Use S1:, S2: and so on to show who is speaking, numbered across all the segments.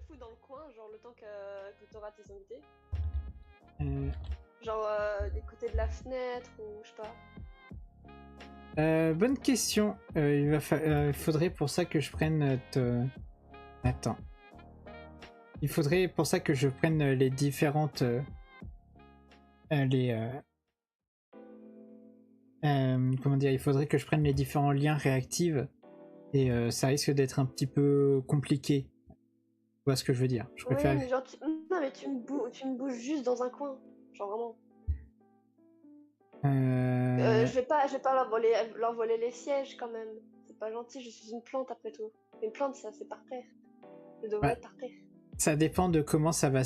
S1: fous dans le coin, genre le temps que t'auras tes invités?
S2: Euh,
S1: Genre des côtés de la fenêtre ou je sais pas.
S2: Bonne question. Il faudrait pour ça que je prenne... Attends. Il faudrait pour ça que je prenne les différentes... comment dire, il faudrait que je prenne les différents liens réactifs et ça risque d'être un petit peu compliqué. Tu vois ce que je veux dire? Je préfère.
S1: Oui, mais genre non mais tu me bouges juste dans un coin, genre vraiment. Je vais pas leur voler les sièges quand même. C'est pas gentil, je suis une plante après tout. Une plante ça c'est par terre. Je devrais
S2: Ouais.
S1: être par terre.
S2: Ça dépend de comment ça va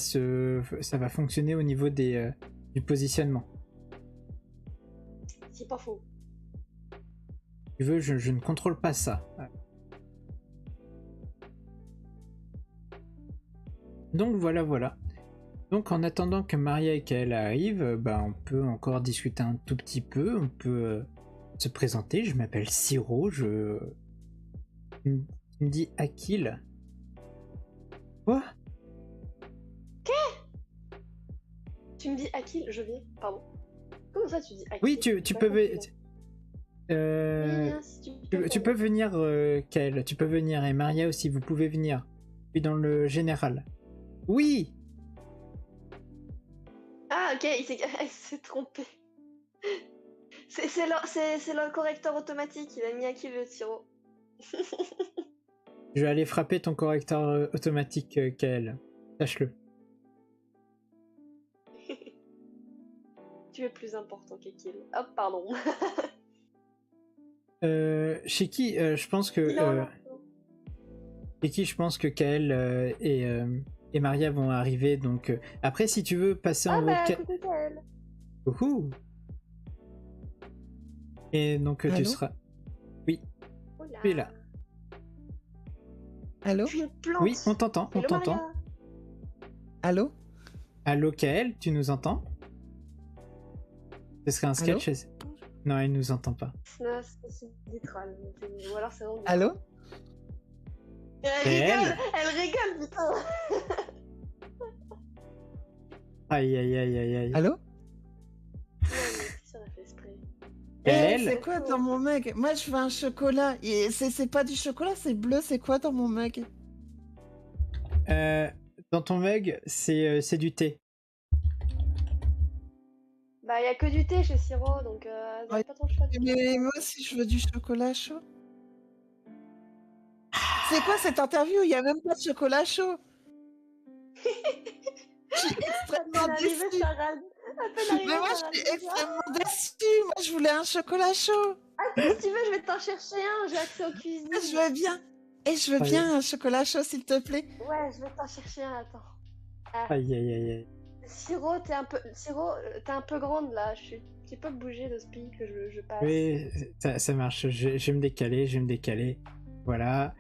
S2: fonctionner au niveau du positionnement.
S1: C'est pas faux.
S2: Tu veux, je ne contrôle pas ça. Donc voilà. Donc en attendant que Maria et Kael arrivent, bah, on peut encore discuter un tout petit peu, on peut se présenter. Je m'appelle Siro, Tu me dis Akil. Quoi?
S1: Tu me dis Akil, je viens, pardon. Comment ça tu dis Akil?
S2: Oui, tu peux... tu peux venir, Kael, tu peux venir, et Maria aussi, vous pouvez venir. Puis dans le général. Oui!
S1: Ah ok, il s'est trompé. C'est le correcteur automatique, il a mis Akil le Siro.
S2: Je vais aller frapper ton correcteur automatique, Kael. Sache-le.
S1: Tu es plus important qu'Akil. Hop, pardon.
S2: Chez qui je pense que... Chez qui je pense que Kael et Maria vont arriver, donc... après, si tu veux passer en vocal...
S1: coucou Kael.
S2: Coucou. Et donc tu seras... Oui, tu es là.
S3: Allô?
S1: Je suis une plante.
S2: Oui, on t'entend, on
S1: Hello,
S2: t'entend.
S1: Maria.
S3: Allô?
S2: Allô Kael, tu nous entends? Ce serait un sketch. Non, elle nous entend pas.
S1: Non, c'est des trolls. Ou alors c'est vraiment...
S3: Allô?
S1: Elle rigole, putain.
S2: Aïe.
S3: Allô?
S1: Ouais, mais ça a fait exprès.
S2: Kael,
S3: C'est quoi dans mon mug? Moi je veux un chocolat. C'est pas du chocolat, c'est bleu. C'est quoi dans mon mug?
S2: dans ton mug, c'est du thé.
S1: Bah, y a que du thé chez Siro, donc vous avez pas trop le choix.
S3: Mais moi aussi je veux du chocolat chaud. C'est quoi cette interview? Il y a même pas de chocolat chaud. Je suis extrêmement déçue. Mais moi je suis extrêmement déçue. Moi je voulais un chocolat chaud.
S1: Attends, si tu veux, je vais t'en chercher un. J'ai accès aux cuisines.
S3: Je veux bien. Et je veux bien un chocolat chaud s'il te plaît.
S1: Ouais, je vais t'en chercher un. Attends.
S2: Aïe.
S1: Siro, t'es un peu grande là. Tu peux bouger de ce pays que je passe.
S2: Oui, ça marche. Je vais me décaler. Voilà.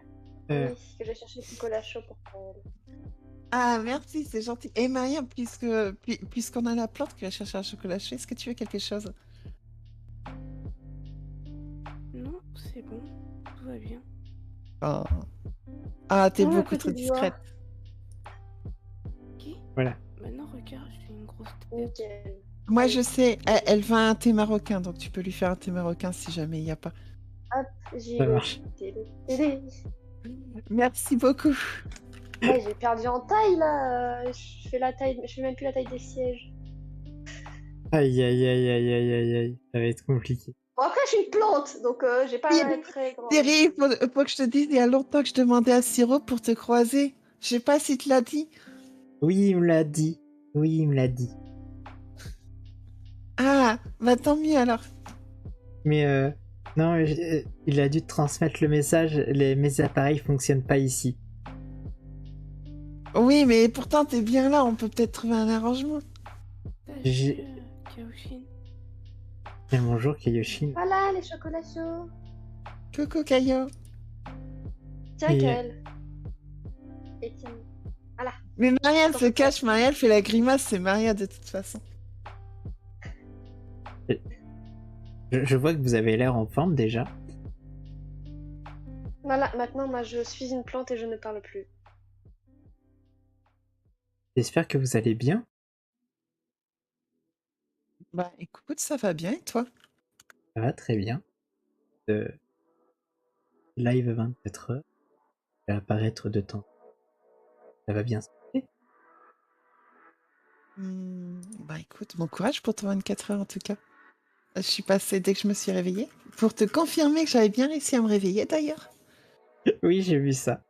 S1: Oui, que j'ai cherché le chocolat chaud pour toi.
S3: Ah merci, c'est gentil. Et Maria, puisqu'on a la plante qui va chercher un chocolat chaud, est-ce que tu veux quelque chose?
S4: Non, c'est bon, tout va bien.
S3: Oh. Ah, t'es
S1: Oh,
S3: beaucoup
S1: petite
S3: trop discrète.
S4: Qui?
S2: Voilà.
S4: Maintenant, regarde, j'ai une grosse tête.
S1: Nickel.
S3: Moi je sais, elle veut un thé marocain, donc tu peux lui faire un thé marocain si jamais il n'y a pas.
S1: Hop, j'y
S2: Ça
S1: vais.
S2: marche.
S1: Télé.
S3: Merci beaucoup.
S1: Ouais, j'ai perdu en taille là. Je fais même plus la taille des sièges.
S2: Aïe. Ça va être compliqué.
S1: Bon, après, je suis une plante, donc j'ai pas
S3: Oui,
S1: très grand.
S3: Thierry, faut que je te dise, il y a longtemps que je demandais à Siro pour te croiser. Je sais pas si tu l'as dit.
S2: Oui, il me l'a dit.
S3: Ah, bah tant mieux alors.
S2: Mais non, il a dû te transmettre le message. Mes appareils fonctionnent pas ici.
S3: Oui, mais pourtant t'es bien là, on peut peut-être trouver un arrangement.
S2: J'ai-
S4: Kaioshin.
S2: Bien bonjour Kaioshin.
S1: Voilà les chocolats chauds.
S3: Coucou Caillot.
S1: Tiens,
S2: Et-
S1: Kael. Et tiens.
S3: Mais Maria, elle se cache, Maria, elle fait la grimace, c'est Maria de toute façon.
S2: Je vois que vous avez l'air en forme déjà.
S1: Voilà, maintenant, moi, je suis une plante et je ne parle plus.
S2: J'espère que vous allez bien.
S3: Bah écoute, ça va bien et toi?
S2: Ça va très bien. Euh, Live 24 heures, va apparaître de temps. Ça va bien se passer.
S3: Bah écoute, bon courage pour ton 24 heures en tout cas. Je suis passée dès que je me suis réveillée. Pour te confirmer que j'avais bien réussi à me réveiller d'ailleurs.
S2: Oui, j'ai vu ça.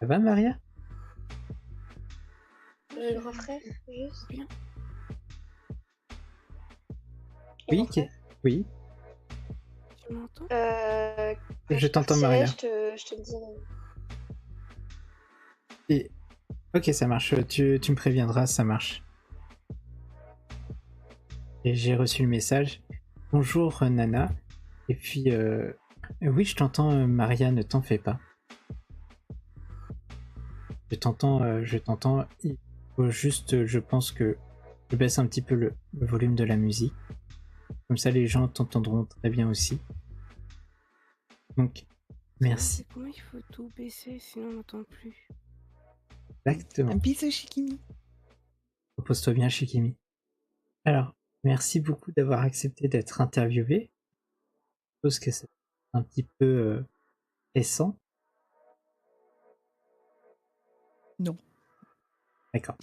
S2: Ça va, Maria?
S1: Le grand frère, juste.
S4: Bien.
S1: Le
S2: Oui,
S1: grand frère.
S2: oui,
S4: Tu m'entends?
S1: Quand
S2: je t'entends,
S1: partirai,
S2: Maria.
S1: je te le dirai.
S2: Et... Ok, ça marche. Tu me préviendras, ça marche. Et j'ai reçu le message. Bonjour, Nana. Et puis, oui, je t'entends, Maria, ne t'en fais pas. Je t'entends, je t'entends. Il faut juste, je pense que je baisse un petit peu le volume de la musique. Comme ça, les gens t'entendront très bien aussi. Donc, merci.
S4: C'est pour moi, il faut tout baisser, sinon on n'entend plus.
S2: Exactement.
S3: Un bisou, Chikimi.
S2: Repose-toi bien, Shikimi. Alors, merci beaucoup d'avoir accepté d'être interviewé. Je suppose que c'est un petit peu récent.
S3: Non.
S2: D'accord.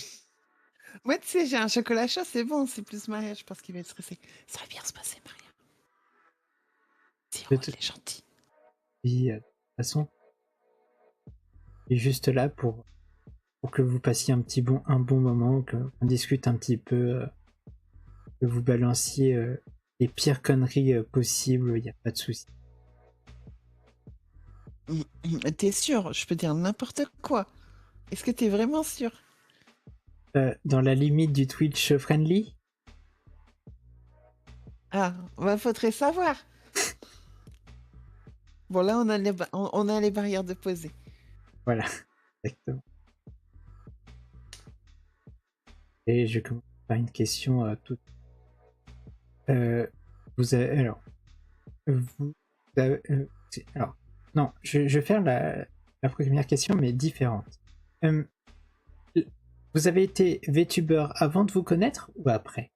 S3: Moi, tu sais, j'ai un chocolat chaud, c'est bon, c'est plus Maria, je pense qu'il va être stressé. Ça va bien se passer, Maria. Tiro,
S2: De
S3: il est gentil.
S2: de toute façon, je suis juste là pour que vous passiez un bon moment, qu'on discute un petit peu, que vous balanciez les pires conneries possibles, il n'y a pas de souci.
S3: T'es sûr? Je peux dire n'importe quoi. Est-ce que t'es vraiment sûr?
S2: Dans la limite du Twitch friendly.
S3: Ah, bah faudrait savoir. Bon, là, on a les barrières de poser.
S2: Voilà, exactement. Et je commence par une question toute. Vous avez, alors, vous avez, alors, non, je vais faire la première question, mais différente. Euh, vous avez été VTuber avant de vous connaître ou après?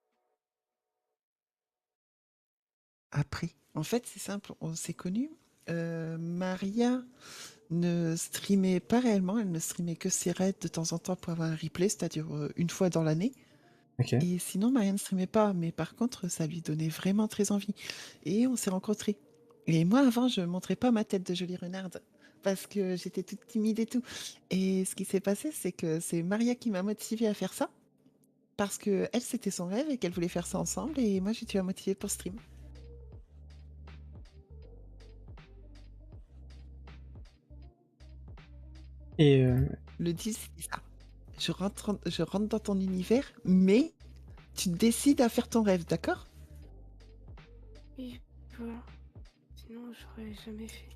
S3: Après. En fait, c'est simple, on s'est connus. Maria ne streamait pas réellement, elle ne streamait que ses raids de temps en temps pour avoir un replay, c'est-à-dire une fois dans l'année.
S2: Ok.
S3: Et sinon, Maria ne streamait pas, mais par contre, ça lui donnait vraiment très envie. Et on s'est rencontrés. Et moi, avant, je ne montrais pas ma tête de jolie renarde parce que j'étais toute timide et tout. Et ce qui s'est passé, c'est que c'est Maria qui m'a motivée à faire ça parce que elle, c'était son rêve et qu'elle voulait faire ça ensemble. Et moi, j'ai dû la motiver pour stream.
S2: Et
S3: Le deal, c'est ça. Je rentre dans ton univers, mais tu décides à faire ton rêve, d'accord?
S4: Oui, voilà. Sinon, j'aurais jamais fait.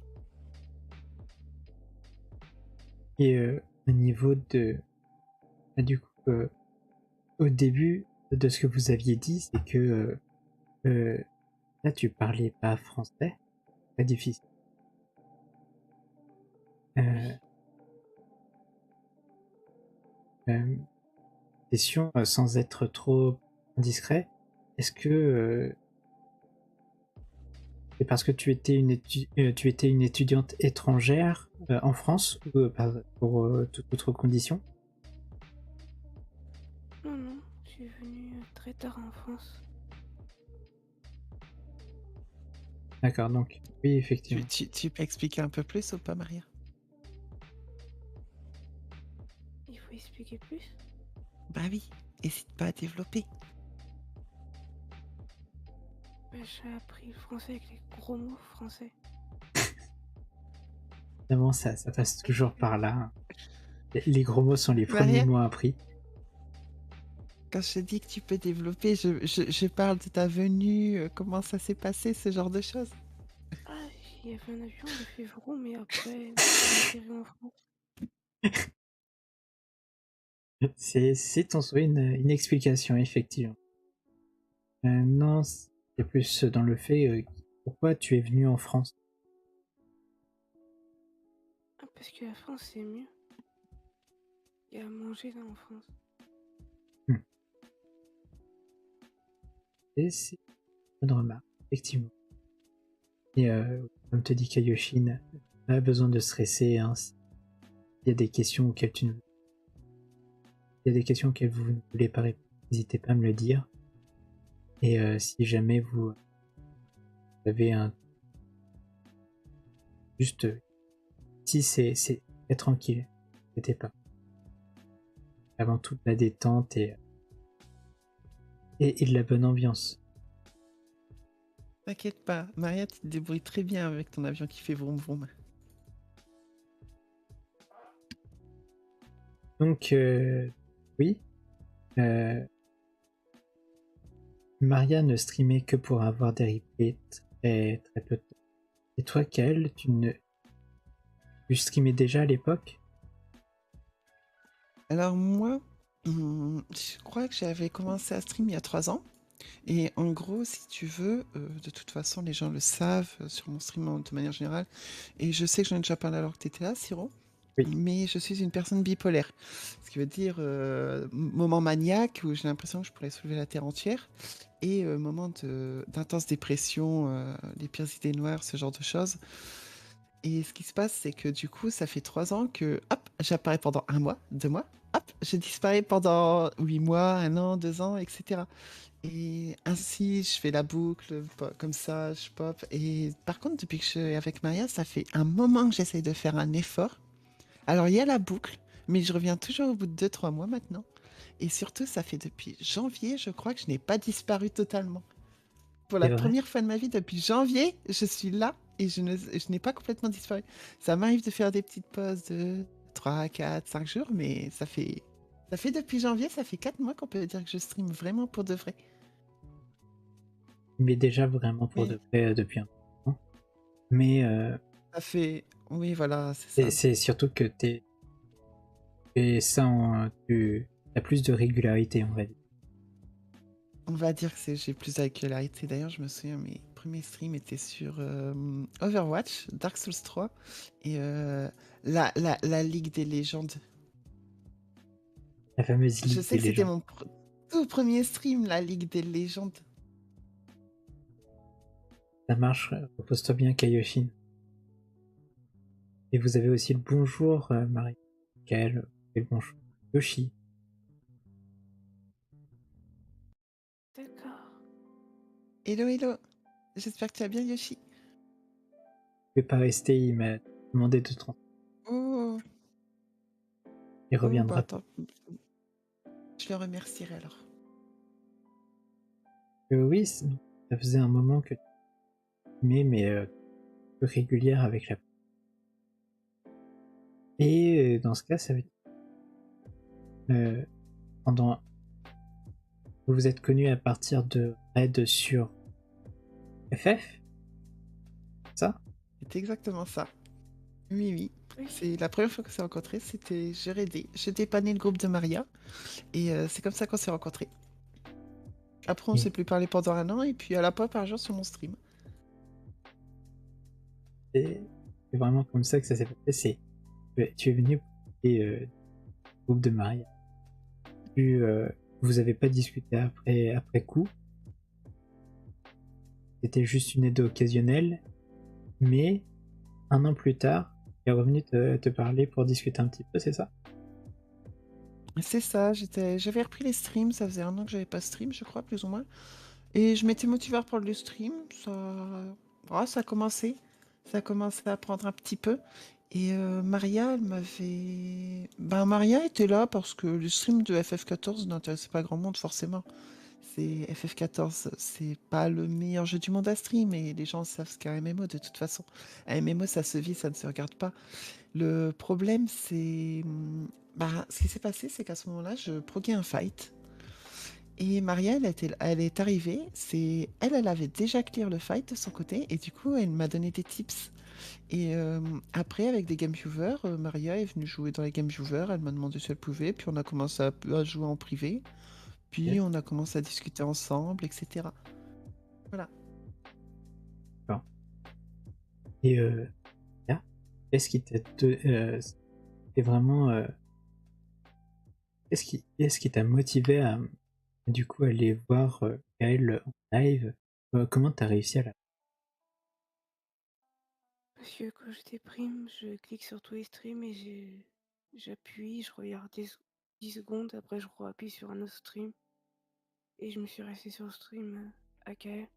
S2: au niveau de, du coup, au début de ce que vous aviez dit, c'est que là, tu parlais pas français, très difficile. Euh, question sans être trop indiscret, est-ce que c'est parce que tu étais tu étais une étudiante étrangère en France ou pour toute autre condition?
S4: Non, non, je suis venue très tard en France.
S2: D'accord, donc oui, effectivement.
S3: Tu peux expliquer un peu plus ou pas, Maria?
S4: Il faut expliquer plus.
S3: Bah oui, hésite pas à développer.
S4: Bah, j'ai appris le français avec les gros mots français.
S2: Évidemment, ça passe toujours par là. Les gros mots sont les premiers
S3: Maria,
S2: mots appris.
S3: quand je te dis que tu peux développer, je parle de ta venue, comment ça s'est passé, ce genre de choses.
S4: Ah, il y avait un avion, il a fait vroom, mais après, j'ai atterri en France.
S2: C'est ton souhait une explication, effectivement. Non, c'est plus dans le fait pourquoi tu es venu en France.
S4: Ah, parce que la France, c'est mieux. et à manger dans l'enfance.
S2: Et c'est une bonne remarque, effectivement. Et comme te dit Kaioshin, pas besoin de stresser. Hein, il y a des questions auxquelles il y a des questions auxquelles vous ne voulez pas répondre, n'hésitez pas à me le dire. Et si jamais vous avez un... Juste... Si c'est être tranquille, n'inquiétez pas. Avant tout de la détente et de la bonne ambiance.
S3: T'inquiète pas, Maria, tu te débrouilles très bien avec ton avion qui fait vroom vroom.
S2: Donc, oui. Maria ne streamait que pour avoir des replays très, très peu de temps. Et toi, Kael, tu streamais déjà à l'époque?
S3: Alors moi, je crois que j'avais commencé à stream il y a 3 ans. Et en gros, si tu veux, de toute façon, les gens le savent sur mon stream de manière générale. Et je sais que j'en ai déjà parlé alors que tu étais là, Siro.
S2: Oui.
S3: Mais je suis une personne bipolaire. Ce qui veut dire moment maniaque où j'ai l'impression que je pourrais soulever la terre entière. Et moment d'intense dépression, les pires idées noires, ce genre de choses. Et ce qui se passe, c'est que du coup, ça fait 3 ans que, hop, j'apparais pendant 1 mois, 2 mois, hop, je disparais pendant 8 mois, 1 an, 2 ans, etc. Et ainsi, je fais la boucle, comme ça, je pop. Et par contre, depuis que je suis avec Maria, ça fait un moment que j'essaye de faire un effort. Alors, il y a la boucle, mais je reviens toujours au bout de 2-3 mois maintenant. Et surtout, ça fait depuis janvier, je crois que je n'ai pas disparu totalement. Pour
S2: C'est
S3: la
S2: vrai?
S3: première fois de ma vie, depuis janvier, je suis là et je n'ai pas complètement disparu. Ça m'arrive de faire des petites pauses de 3, 4, 5 jours, mais ça fait depuis janvier, ça fait 4 mois qu'on peut dire que je stream vraiment pour de vrai.
S2: Mais déjà vraiment pour
S3: Mais
S2: de vrai depuis un moment. Mais
S3: ça fait... Oui, voilà, c'est ça.
S2: c'est surtout que et ça, tu as plus de régularité, on va dire.
S3: On va dire que j'ai plus de régularité. D'ailleurs, je me souviens, mes premiers streams étaient sur Overwatch, Dark Souls 3 et la Ligue des légendes.
S2: La fameuse
S3: Je
S2: Ligue
S3: sais
S2: des
S3: que c'était
S2: légendes.
S3: mon tout premier stream, la Ligue des légendes.
S2: Ça marche, repose-toi bien, Kaioshin. Et vous avez aussi le bonjour, Marie. Kael, et le bonjour. Yoshi.
S4: D'accord.
S3: Hello, hello. J'espère que tu vas bien, Yoshi.
S2: Il ne peut pas rester, il m'a demandé de transmettre.
S3: Oh,
S2: Il
S3: oh, bah
S2: reviendra.
S3: attends. Je le remercierai alors.
S2: Oui, ça faisait un moment que tu mais peu régulière avec la... Et dans ce cas, ça veut dire... pendant... Vous vous êtes connu à partir de Raid sur FF? Ça?
S3: C'est exactement ça. Oui, oui.
S4: Oui.
S3: C'est la première fois qu'on s'est rencontrés, c'était j'ai raidé. J'ai dépanné le groupe de Maria et c'est comme ça qu'on s'est rencontrés. Après, on
S2: Et
S3: s'est plus parlé pendant 1 an et puis à la pop un jour sur mon stream.
S2: c'est vraiment comme ça que ça s'est passé. Tu es venu pour le groupe de Maria. Vous avez pas discuté après coup. C'était juste une aide occasionnelle. Mais 1 an plus tard, il est revenu te parler pour discuter un petit peu, c'est ça?
S3: C'est ça, j'avais repris les streams, ça faisait 1 an que j'avais pas stream, je crois, plus ou moins. Et je m'étais motivée à reprendre le stream, ça a commencé. Ça a commencé à prendre un petit peu. Et Maria, elle m'avait... Ben, Maria était là parce que le stream de FF14 n'intéressait pas grand monde, forcément. C'est FF14, c'est pas le meilleur jeu du monde à stream, et les gens savent ce qu'est un MMO de toute façon. Un MMO, ça se vit, ça ne se regarde pas. Le problème, c'est... Bah, ce qui s'est passé, c'est qu'à ce moment-là, je proguais un fight. Et Maria, elle est arrivée. Elle avait déjà clear le fight de son côté. Et du coup, elle m'a donné des tips. Et après, avec des game viewers, Maria est venue jouer dans les game viewers. Elle m'a demandé si elle pouvait. Puis on a commencé à jouer en privé. Puis
S2: Ok,
S3: on a commencé à discuter ensemble, etc. Voilà.
S2: d'accord. Et là, qu'est-ce qui t'a... C'était vraiment... qu'est-ce qui t'a motivé à du coup aller voir Kael en live? Comment t'as réussi à la...
S4: Parce que quand je déprime, je clique sur tous les streams et j'appuie, je regarde 10 secondes, après je appuie sur un autre stream et je me suis restée sur le stream à Kael.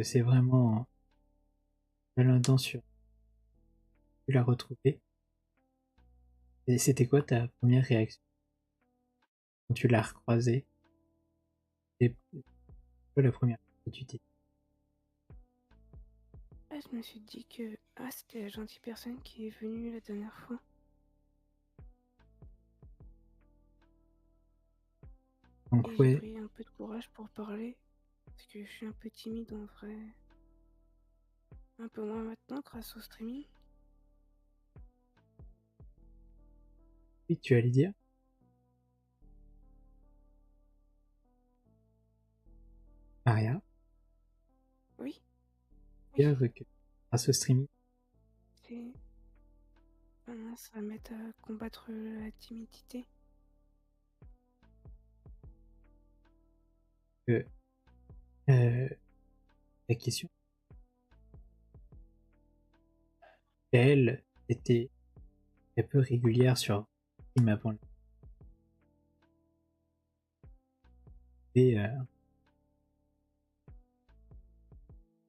S2: C'est vraiment l'intention. Tu l'as retrouvé. Et c'était quoi ta première réaction quand tu l'as recroisé? C'est quoi la première chose que tu t'es dit?
S4: Ah, je me suis dit que c'était la gentille personne qui est venue la dernière fois.
S2: Donc
S4: Et j'ai
S2: ouais,
S4: pris un peu de courage pour parler, parce que je suis un peu timide en vrai. Un peu moins maintenant grâce au streaming.
S2: oui, tu allais dire. Maria,
S4: Oui,
S2: dire
S4: oui,
S2: que grâce au streaming,
S4: c'est... ça m'aide à combattre la timidité.
S2: que la question, elle était très peu régulière sur stream avant et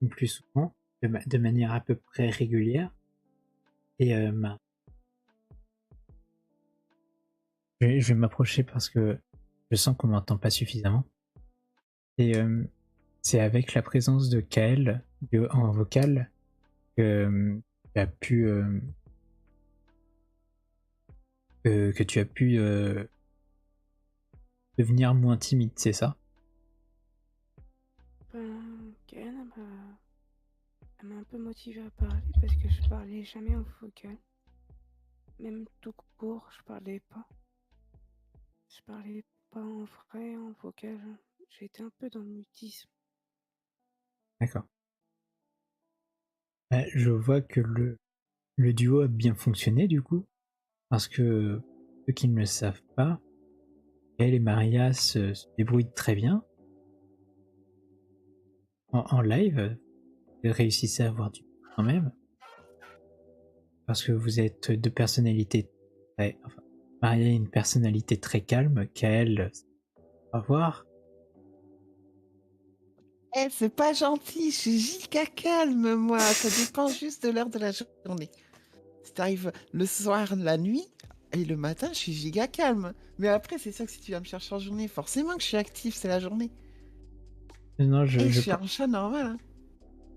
S2: plus souvent, de manière à peu près régulière. Et je vais m'approcher parce que je sens qu'on m'entend pas suffisamment. Et c'est avec la présence de Kael en vocal tu as pu que tu as pu devenir moins timide, c'est ça?
S4: Kael, elle m'a un peu motivée à parler parce que je parlais jamais en vocal. Même tout court, je parlais pas. Je parlais pas en vrai, en vocal. J'étais un peu dans le mutisme.
S2: D'accord. Je vois que le duo a bien fonctionné du coup, parce que ceux qui ne le savent pas, elle et Maria se débrouillent très bien en live. Vous réussissez à avoir du quand même, parce que vous êtes deux personnalités enfin, Maria a une personnalité très calme, qu'elle va voir.
S3: Eh, c'est pas gentil, je suis giga calme, moi. Ça dépend juste de l'heure de la journée. Si t'arrives le soir, la nuit, et le matin, je suis giga calme. Mais après, c'est sûr que si tu viens me chercher en journée, forcément que je suis active, c'est la journée.
S2: Non,
S3: Et je suis un chat normal, hein.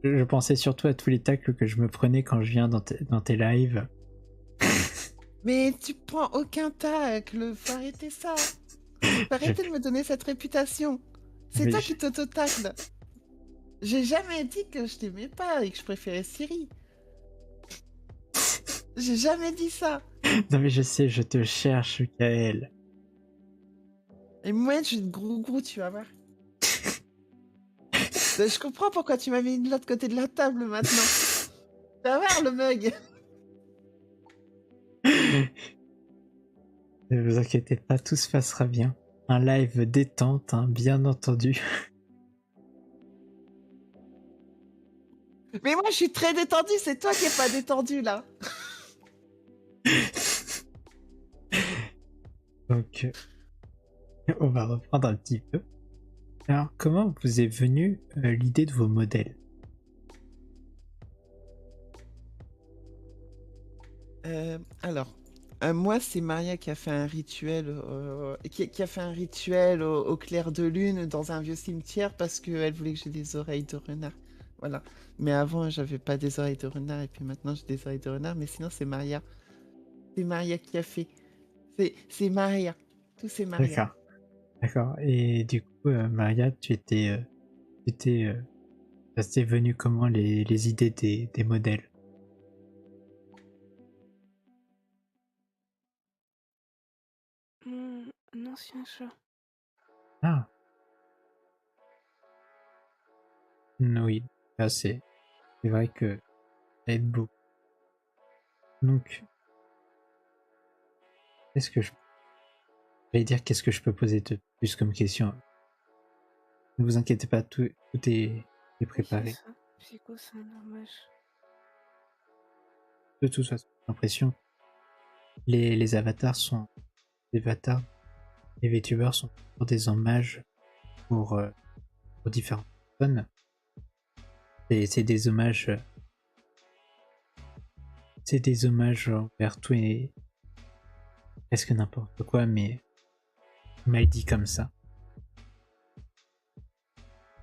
S2: je pensais surtout à tous les tacles que je me prenais quand je viens dans tes lives.
S3: Mais tu prends aucun tacle, faut arrêter ça. Faut arrêter de me donner cette réputation. C'est
S2: Mais
S3: toi qui t'auto-tacle. J'ai jamais dit que je t'aimais pas et que je préférais Siri. J'ai jamais dit ça.
S2: Non mais je sais, je te cherche, Kael.
S3: Et moi, je suis de gros, tu vas voir. Je comprends pourquoi tu m'as mis de l'autre côté de la table maintenant. Tu vas voir le mug.
S2: Ne vous inquiétez pas, tout se passera bien. Un live détente, hein, bien entendu.
S3: Mais moi, je suis très détendu, c'est toi qui es pas détendu là.
S2: Donc, on va reprendre un petit peu. Alors, comment vous est venue l'idée de vos modèles?
S3: Alors, moi, c'est Maria qui a fait un rituel, qui a fait un rituel au clair de lune dans un vieux cimetière parce qu'elle voulait que j'ai des oreilles de renard. Voilà. Mais avant, j'avais pas des oreilles de renard et puis maintenant, j'ai des oreilles de renard. Mais sinon, c'est Maria. C'est Maria qui a fait. C'est Maria. Tout c'est Maria.
S2: D'accord. D'accord. Et du coup, Maria, ça t'est venu comment les idées des modèles?
S4: Mon ancien chat.
S2: Ah, oui. Ah, c'est vrai que ça aide beaucoup. Donc, qu'est-ce que je... J'allais dire qu'est-ce que je peux poser de plus comme question. Ne vous inquiétez pas, tout est
S4: Oui, c'est
S2: préparé.
S4: ça. Psycho, c'est un hommage.
S2: De toute façon, j'ai l'impression que les avatars sont des avatars, les VTubers sont pour des hommages pour, pour différentes personnes. C'est des hommages, envers tout et presque n'importe quoi, mais mal dit comme ça.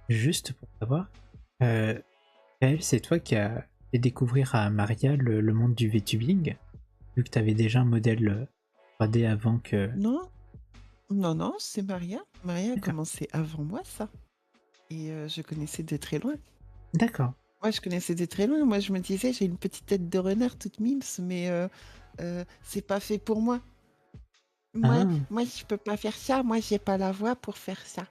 S2: Juste pour savoir, Kael, c'est toi qui as fait découvrir à Maria le monde du VTubing, vu que tu avais déjà un modèle 3D avant que...
S3: Non, non, non, c'est Maria. Maria a
S2: D'accord.
S3: commencé avant moi, ça. Et je connaissais de très loin.
S2: D'accord.
S3: Moi, je connaissais de très loin. Moi, je me disais, j'ai une petite tête de renard toute mimes, mais c'est pas fait pour moi. Moi,
S2: Ah,
S3: moi, je peux pas faire ça. Moi, j'ai pas la voix pour faire ça.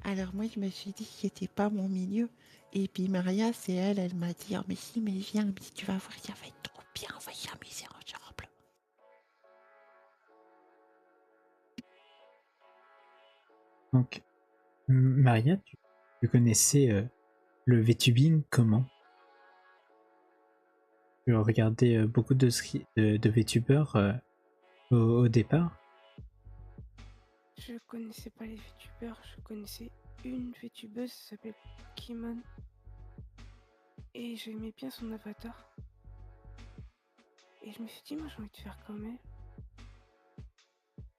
S3: Alors moi, je me suis dit que c'était pas mon milieu. Et puis Maria, c'est elle, elle m'a dit, oh, mais si, mais viens, mais tu vas voir, ça va être trop bien, on va s'amuser ensemble.
S2: donc, Maria, tu connaissais le VTubing comment? Tu regardais beaucoup de VTubers au départ?
S4: Je connaissais pas les VTubers, je connaissais une VTubeuse, ça s'appelle Kimon. Et j'aimais bien son avatar. Et je me suis dit, moi j'ai envie de faire comme elle.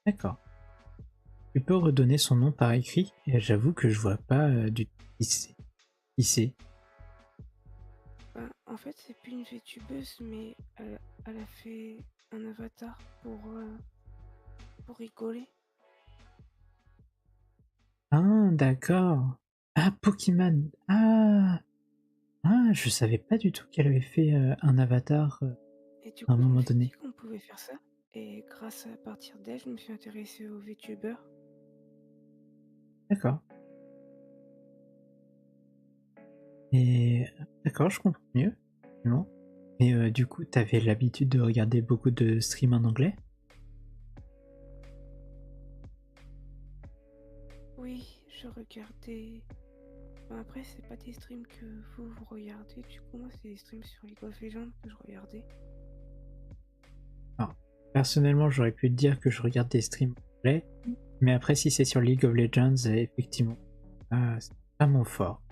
S2: D'accord. Tu peux redonner son nom par écrit? Et j'avoue que je vois pas du tout qui c'est. Qui c'est?
S4: Ben, en fait, c'est plus une VTubeuse, mais elle a fait un avatar pour rigoler.
S2: Ah, d'accord. Ah, Pokémon. Ah, je savais pas du tout qu'elle avait fait un avatar
S4: Et du
S2: à un
S4: coup, je me
S2: moment
S4: suis dit
S2: donné.
S4: qu'on pouvait faire ça. Et grâce à partir d'elle, je me suis intéressée aux VTubers.
S2: D'accord. Et d'accord, je comprends mieux. Non. Et du coup, t'avais l'habitude de regarder beaucoup de streams en anglais?
S4: Oui, je regardais. Ben après, c'est pas des streams que vous regardez. Du coup, moi, c'est des streams sur League of Legends que je regardais.
S2: Alors, personnellement, j'aurais pu te dire que je regarde des streams en anglais, mais après, si c'est sur League of Legends, effectivement, c'est pas mon fort.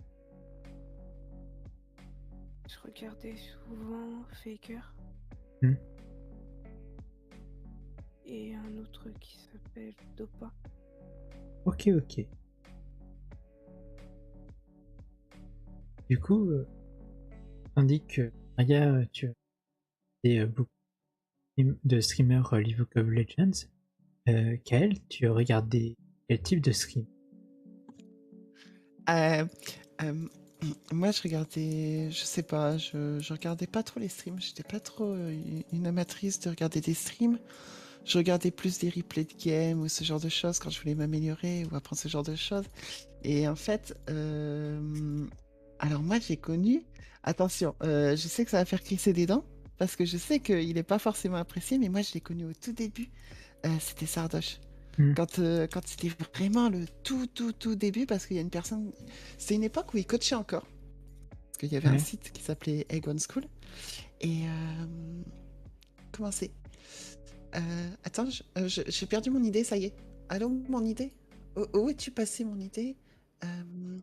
S4: Je regardais souvent Faker
S2: Hmm.
S4: et un autre qui s'appelle Dopa.
S2: Ok, ok. Du coup, tandis que Maria, tu as fait beaucoup de streamers League of Legends, Kael, tu as regardé quel type de stream?
S3: Euh, euh, Moi, je regardais, je sais pas, je regardais pas trop les streams. J'étais pas trop une amatrice de regarder des streams. Je regardais plus des replays de games ou ce genre de choses quand je voulais m'améliorer ou apprendre ce genre de choses. Et en fait, alors moi, j'ai connu. Attention, je sais que ça va faire crisser des dents parce que je sais qu'il n'est pas forcément apprécié, mais moi, je l'ai connu au tout début. C'était Sardoche.
S2: Hmm.
S3: Quand c'était vraiment le tout début, parce qu'il y a une personne. C'est une époque où il coachait encore. Parce qu'il y avait un
S2: Ouais.
S3: site qui s'appelait Egg One School. Et. Comment c'est Attends, j'ai perdu mon idée, ça y est. Allô, mon idée Où es-tu passé, mon idée Euh,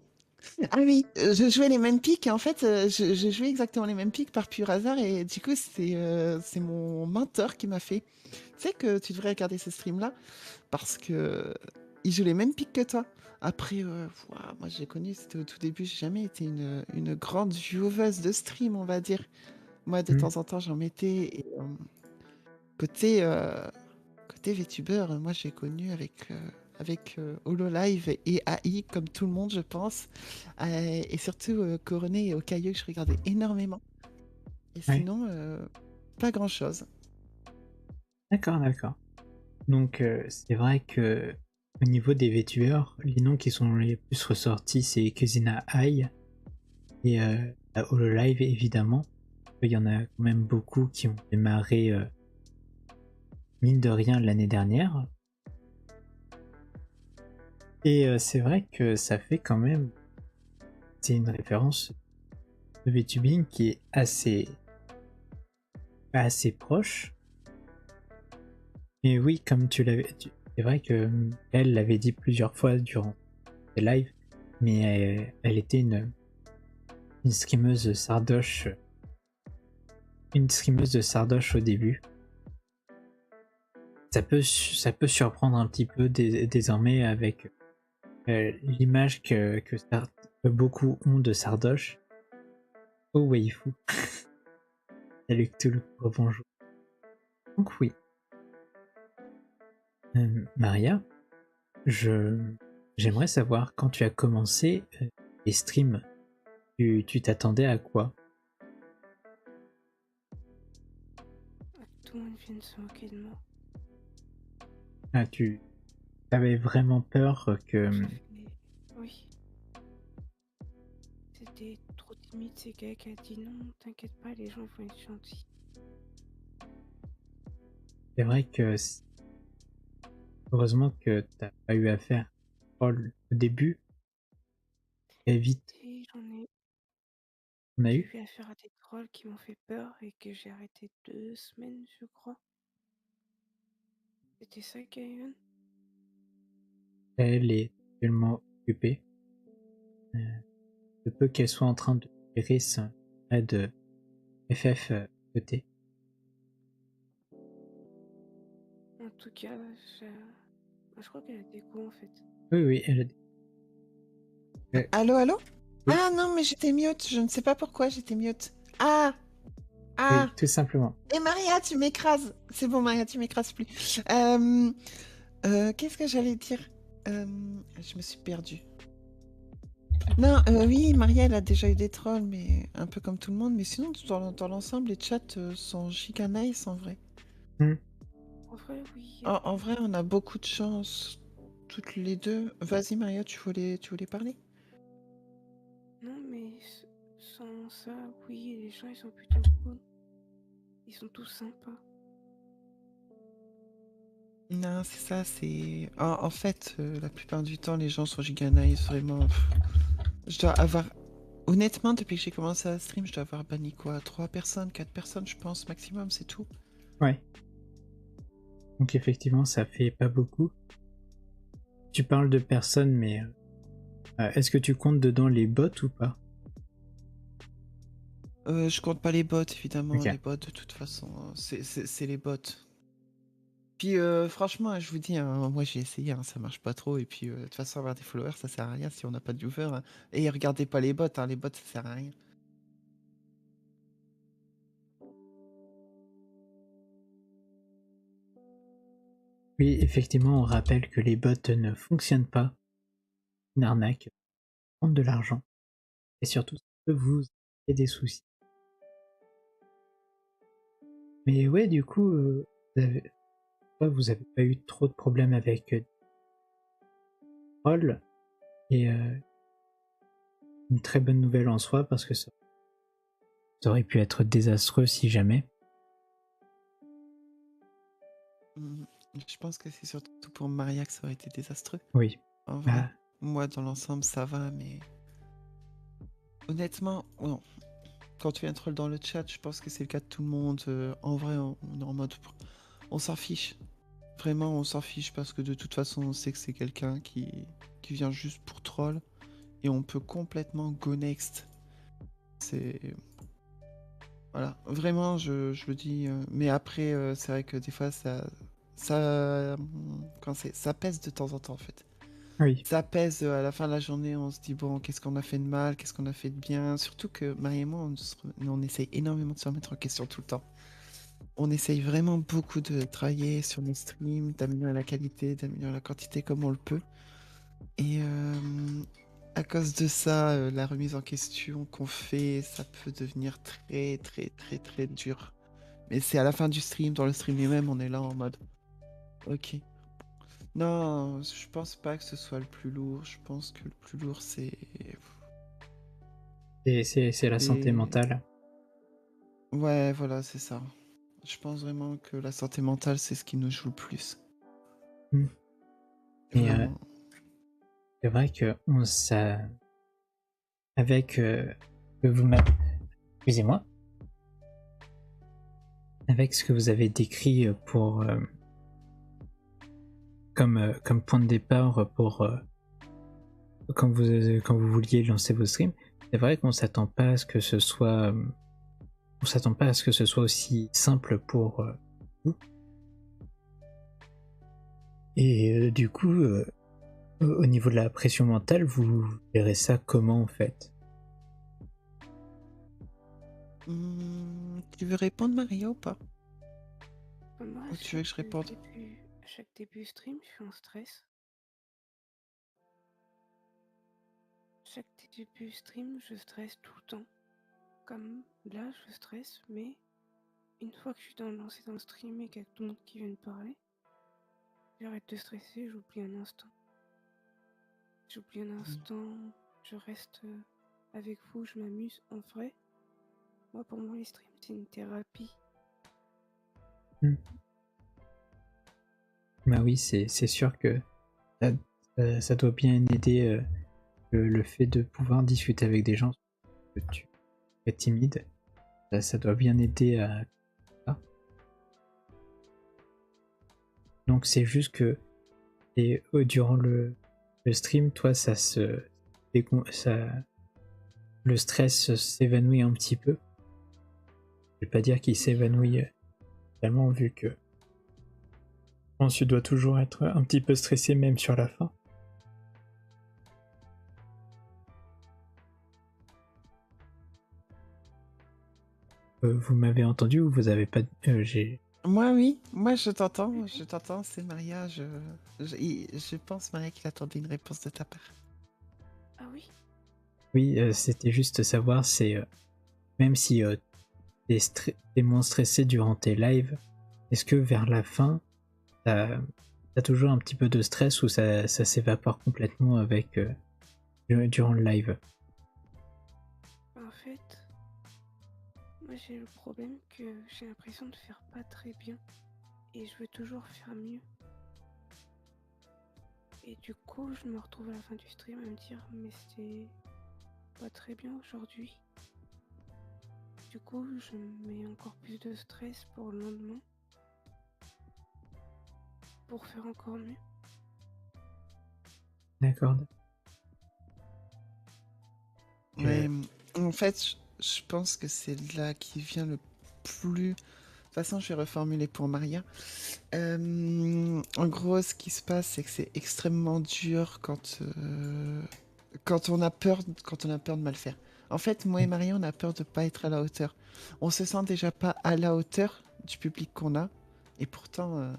S3: Ah oui, je jouais les mêmes pics. Et en fait, je jouais exactement les mêmes pics par pur hasard. Et du coup, c'est mon mentor qui m'a fait. Tu sais que tu devrais regarder ce stream-là parce que il joue les mêmes pics que toi. Après, ouah, moi j'ai connu, c'était au tout début, j'ai jamais été une grande joueuse de stream, on va dire. Moi, de
S2: Hmm.
S3: temps en temps, j'en mettais. Et, côté, côté VTuber, moi j'ai connu avec HoloLive et AI, comme tout le monde, je pense. Et surtout Coronet et Okayo, que je regardais énormément. Et
S2: Ouais.
S3: sinon, pas grand-chose.
S2: D'accord, d'accord. Donc c'est vrai que au niveau des VTubers, les noms qui sont les plus ressortis, c'est Kusina Ai et la Hololive évidemment. Il y en a quand même beaucoup qui ont démarré mine de rien l'année dernière. Et c'est vrai que ça fait quand même. C'est une référence de VTubing qui est assez proche. Et oui, comme c'est vrai que elle l'avait dit plusieurs fois durant ses lives, mais elle était une streameuse sardoche. Une streameuse de sardoche au début. Ça peut surprendre un petit peu désormais avec l'image que beaucoup ont de sardoche. Oh waifu. Salut Cthulhu, bonjour. Donc oui. Maria, j'aimerais savoir quand tu as commencé les streams, tu t'attendais à quoi?
S4: Tout le monde vient de se moquer de moi.
S2: Ah, tu avais vraiment peur que...
S4: Oui. C'était trop timide, c'est gars qui a dit non, t'inquiète pas, les gens vont être gentils.
S2: C'est vrai que heureusement que t'as pas eu à faire au début. Et vite,
S4: Et
S2: on a
S4: j'ai
S2: eu.
S4: eu affaire à des trolls qui m'ont fait peur et que j'ai arrêté 2 semaines, je crois. C'était ça, Kayon?
S2: Elle est tellement occupée. De peu qu'elle soit en train de gérer son de FFET.
S4: En tout cas, je crois qu'elle a des goûts en fait.
S2: Oui, elle a des...
S3: Allô, allô?
S2: Oui.
S3: Ah non, mais j'étais mute. Je ne sais pas pourquoi j'étais mute. Ah! Ah!
S2: Oui, tout simplement.
S3: Et Maria, tu m'écrases. C'est bon, Maria, tu m'écrases plus. Qu'est-ce que j'allais dire? Je me suis perdue. Non, oui, Maria, elle a déjà eu des trolls, mais un peu comme tout le monde. Mais sinon, dans l'ensemble, les chats sont giga nice en vrai.
S4: En vrai, oui.
S3: En vrai, on a beaucoup de chance, toutes les deux. Vas-y, Maria, tu voulais parler?
S4: Non, mais sans ça, oui, les gens ils sont plutôt cool. Ils sont tous sympas.
S3: Non, c'est ça, c'est... En fait, la plupart du temps, les gens sont giga nice, vraiment. Je dois avoir... Honnêtement, depuis que j'ai commencé à stream, je dois avoir banni quoi? 3 personnes, 4 personnes, je pense, maximum, c'est tout.
S2: Ouais. Donc effectivement, ça fait pas beaucoup. Tu parles de personnes, mais est-ce que tu comptes dedans les bots ou pas?
S3: Je compte pas les bots, évidemment.
S2: Ok.
S3: Les bots, de toute façon, c'est les bots. Puis franchement, je vous dis, hein, moi j'ai essayé, hein, ça marche pas trop. Et puis de toute façon, avoir des followers, ça sert à rien si on n'a pas de viewers, hein. Et regardez pas les bots, hein, les bots, ça sert à rien.
S2: Oui, effectivement, on rappelle que les bots ne fonctionnent pas. Une arnaque, prendre de l'argent. Et surtout, ça peut vous créer des soucis. Mais ouais, du coup, vous avez pas eu trop de problèmes avec troll. Et une très bonne nouvelle en soi, parce que ça aurait pu être désastreux si jamais.
S3: Je pense que c'est surtout pour Maria que ça aurait été désastreux.
S2: Oui.
S3: En vrai, moi dans l'ensemble ça va, mais honnêtement, non. Quand tu es un troll dans le chat, je pense que c'est le cas de tout le monde. En vrai, on est en mode, on s'en fiche. Vraiment, on s'en fiche parce que de toute façon, on sait que c'est quelqu'un qui vient juste pour troll et on peut complètement go next. C'est voilà, vraiment, je le dis. Mais après, c'est vrai que des fois, ça pèse de temps en temps en fait.
S2: Oui.
S3: Ça pèse à la fin de la journée, on se dit bon, qu'est-ce qu'on a fait de mal, qu'est-ce qu'on a fait de bien. Surtout que Marie et moi, on essaye énormément de se remettre en question tout le temps. On essaye vraiment beaucoup de travailler sur nos streams, d'améliorer la qualité, d'améliorer la quantité comme on le peut. Et à cause de ça, la remise en question qu'on fait, ça peut devenir très très très très dur. Mais c'est à la fin du stream, dans le stream lui-même, on est là en mode ok. Non, je pense pas que ce soit le plus lourd. Je pense que le plus lourd, c'est
S2: la santé mentale.
S3: Ouais, voilà, c'est ça. Je pense vraiment que la santé mentale, c'est ce qui nous joue le plus.
S2: Et
S3: Vraiment.
S2: c'est vrai que avec que vous m'avez, excusez-moi, avec ce que vous avez décrit pour comme point de départ pour quand vous vouliez lancer vos streams, c'est vrai qu'on s'attend pas à ce que ce soit on s'attend pas à ce que ce soit aussi simple pour vous. Et du coup, au niveau de la pression mentale, vous verrez ça comment en fait?
S3: Tu veux répondre, Maria, ou pas?
S4: Moi,
S3: Ou tu veux que je réponde?
S4: à chaque début stream, je suis en stress. Chaque début stream, je stresse tout le temps. Comme là, je stresse, mais une fois que je suis lancé dans le stream et qu'il y a tout le monde qui vient me parler, j'arrête de stresser, j'oublie un instant. J'oublie un instant, je reste avec vous, je m'amuse. En vrai, moi, pour moi, les streams, c'est une thérapie.
S2: Bah oui, c'est sûr que ça doit bien aider le fait de pouvoir discuter avec des gens que tu es timide. Ça doit bien aider à ça. Donc c'est juste que durant le stream, toi, ça, le stress s'évanouit un petit peu. Je vais pas dire qu'il s'évanouit tellement vu que je pense que tu dois toujours être un petit peu stressé même sur la fin. Vous m'avez entendu ou vous avez pas...
S3: Moi, oui. Moi, je t'entends. Je t'entends. C'est Maria. Je pense, Maria, qu'il attendait une réponse de ta part.
S4: Ah oui?
S2: Oui, c'était juste savoir, même si t'es moins stressé durant tes lives, est-ce que vers la fin, t'as toujours un petit peu de stress ou ça s'évapore complètement avec durant le live?
S4: En fait, moi j'ai le problème que j'ai l'impression de faire pas très bien et je veux toujours faire mieux. Et du coup, je me retrouve à la fin du stream à me dire mais c'était pas très bien aujourd'hui. Du coup, je mets encore plus de stress pour le lendemain pour faire encore mieux.
S2: D'accord.
S3: Mais en fait, je pense que c'est là qui vient le plus... De toute façon, je vais reformuler pour Maria. En gros, ce qui se passe, c'est que c'est extrêmement dur quand on a peur de mal faire. En fait, moi et Maria, on a peur de pas être à la hauteur. On se sent déjà pas à la hauteur du public qu'on a, et pourtant,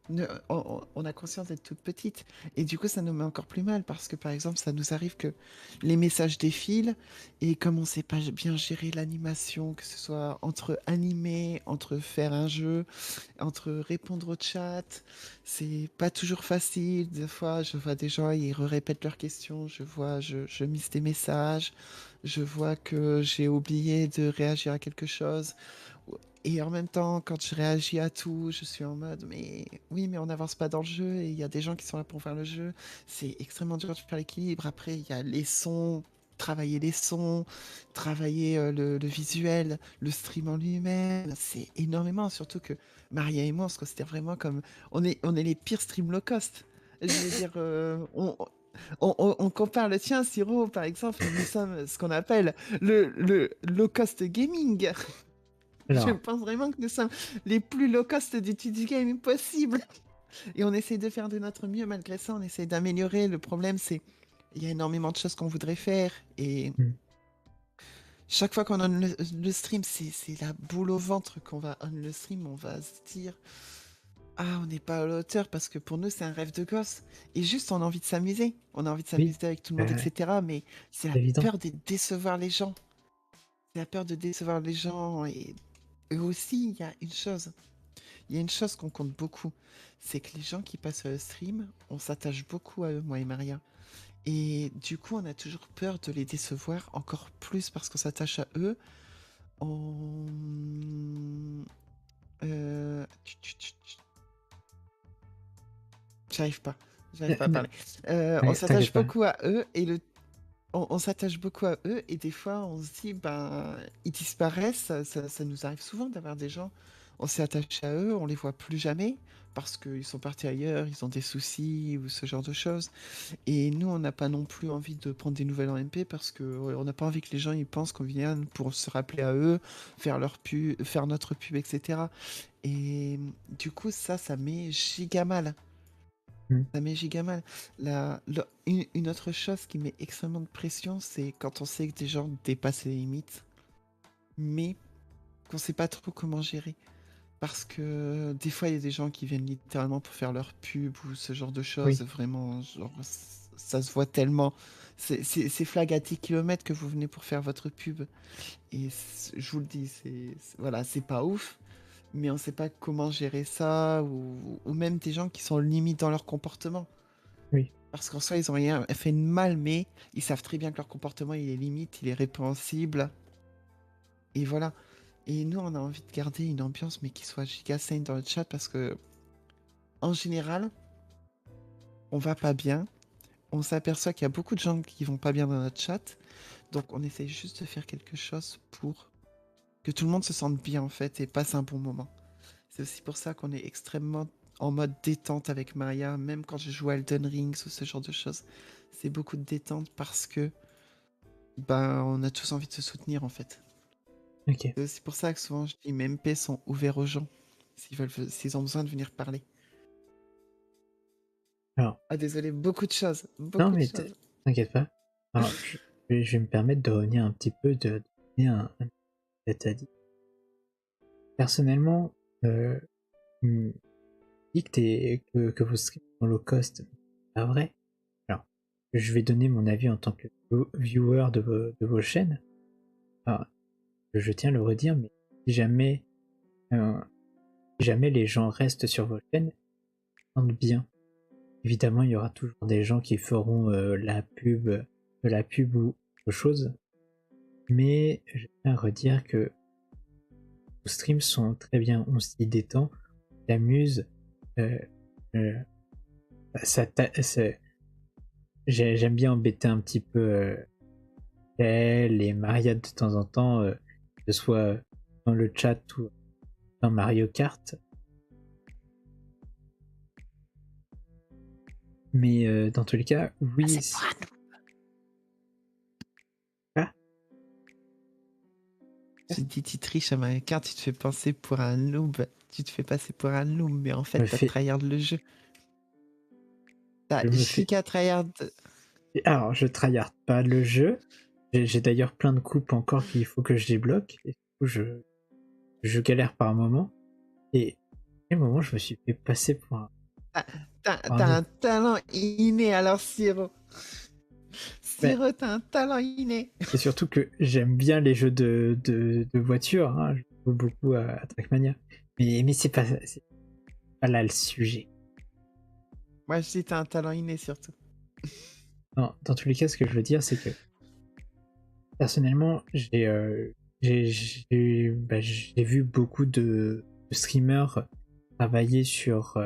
S3: on a conscience d'être toute petite. Et du coup, ça nous met encore plus mal parce que, par exemple, ça nous arrive que les messages défilent et comme on sait pas bien gérer l'animation, que ce soit entre animer, entre faire un jeu, entre répondre au chat, c'est pas toujours facile. Des fois, je vois des gens, ils répètent leurs questions, je mise des messages, je vois que j'ai oublié de réagir à quelque chose. Et en même temps, quand je réagis à tout, je suis en mode, mais oui, mais on n'avance pas dans le jeu et il y a des gens qui sont là pour faire le jeu. C'est extrêmement dur de faire l'équilibre. Après, il y a les sons, travailler les sons, travailler le visuel, le stream en lui-même. C'est énormément, surtout que Maria et moi, on se considère vraiment comme... on est les pires stream low cost. Je veux dire, on compare le tien, Siro, par exemple, nous sommes ce qu'on appelle le low cost gaming. Je
S2: Alors,
S3: pense vraiment que nous sommes les plus low cost du TD Game possible. Et on essaie de faire de notre mieux. Malgré ça, on essaie d'améliorer. Le problème, c'est il y a énormément de choses qu'on voudrait faire. Et chaque fois qu'on on le stream, c'est la boule au ventre qu'on va on le stream. On va se dire ah, on n'est pas à la hauteur parce que pour nous, c'est un rêve de gosse. Et juste, on a envie de s'amuser. On a envie de
S2: oui,
S3: s'amuser avec tout le monde, etc. Mais c'est la
S2: évident.
S3: peur de décevoir les gens. C'est la peur de décevoir les gens. Et aussi, il y a une chose. Il y a une chose qu'on compte beaucoup, c'est que les gens qui passent le stream, on s'attache beaucoup à eux, moi et Maria. Et du coup, on a toujours peur de les décevoir encore plus parce qu'on s'attache à eux. On... J'arrive pas. J'arrive pas à
S2: Ne-
S3: parler. On
S2: T'inquiète
S3: s'attache
S2: pas.
S3: beaucoup à eux et on s'attache beaucoup à eux et des fois on se dit ben ils disparaissent. Ça nous arrive souvent d'avoir des gens. On s'est attaché à eux, on les voit plus jamais parce qu'ils sont partis ailleurs, ils ont des soucis ou ce genre de choses. Et nous, on n'a pas non plus envie de prendre des nouvelles en MP parce que on n'a pas envie que les gens ils pensent qu'on vient pour se rappeler à eux, faire leur pub, faire notre pub, etc. Et du coup, ça met giga mal.
S2: Hmm.
S3: Ça met giga mal. Une autre chose qui met extrêmement de pression, c'est quand on sait que des gens dépassent les limites, mais qu'on sait pas trop comment gérer. Parce que des fois, il y a des gens qui viennent littéralement pour faire leur pub ou ce genre de choses.
S2: Oui.
S3: Vraiment, genre, ça se voit tellement. C'est flag à 10 km que vous venez pour faire votre pub. Et je vous le dis, voilà, c'est pas ouf. Mais on sait pas comment gérer ça. Ou même des gens qui sont limites dans leur comportement.
S2: Oui.
S3: Parce qu'en soi, ils ont rien fait de mal, mais ils savent très bien que leur comportement, il est limite, il est répréhensible. Et voilà. Et nous, on a envie de garder une ambiance, mais qui soit giga saine dans le chat, parce que, en général, on va pas bien. On s'aperçoit qu'il y a beaucoup de gens qui vont pas bien dans notre chat. Donc, on essaye juste de faire quelque chose pour que tout le monde se sente bien, en fait, et passe un bon moment. C'est aussi pour ça qu'on est extrêmement en mode détente avec Maria, même quand je joue à Elden Ring ou ce genre de choses. C'est beaucoup de détente parce que, ben, on a tous envie de se soutenir, en fait.
S2: Ok.
S3: C'est aussi pour ça que souvent je dis mes MP sont ouverts aux gens s'ils ont besoin de venir parler.
S2: Alors,
S3: Ah désolé, beaucoup de choses,
S2: non,
S3: beaucoup de
S2: mais
S3: choses.
S2: t'inquiète pas. Alors, je vais me permettre de revenir un petit peu, de donner un état dit. Personnellement, tu dis que vos streams sont low cost. C'est pas vrai. Alors, je vais donner mon avis en tant que viewer de vos chaînes. Alors, je tiens à le redire, mais si jamais, si jamais les gens restent sur vos chaînes, ils se sentent bien. Évidemment, il y aura toujours des gens qui feront de la pub ou autre chose. Mais je tiens à redire que vos streams sont très bien, on s'y détend, on s'amuse. Euh, euh, J'aime bien embêter un petit peu elle et Maria de temps en temps, que ce soit dans le chat ou dans Mario Kart. Mais dans tous les cas, oui.
S3: J'ai dit tu triches à Mario Kart, tu te fais passer pour un noob. Tu te fais passer pour un noob, mais en fait
S2: me
S3: t'as
S2: fais-
S3: tryhard le jeu. T'as
S2: je me fais.
S3: giga tryhard.
S2: Alors, je tryhard pas le jeu. J'ai d'ailleurs plein de coupes encore qu'il faut que je débloque. Et du coup, je galère par moment. Et à un moment, je me suis fait passer pour un.
S3: T'as un talent inné alors Siro. Siro, t'as un talent inné.
S2: Et surtout que j'aime bien les jeux de voiture. Hein. Je joue beaucoup à Trackmania. Mais c'est pas là le sujet.
S3: Moi je dis t'as un talent inné surtout.
S2: Non, dans tous les cas, ce que je veux dire, c'est que personnellement, j'ai vu beaucoup de streamers travailler sur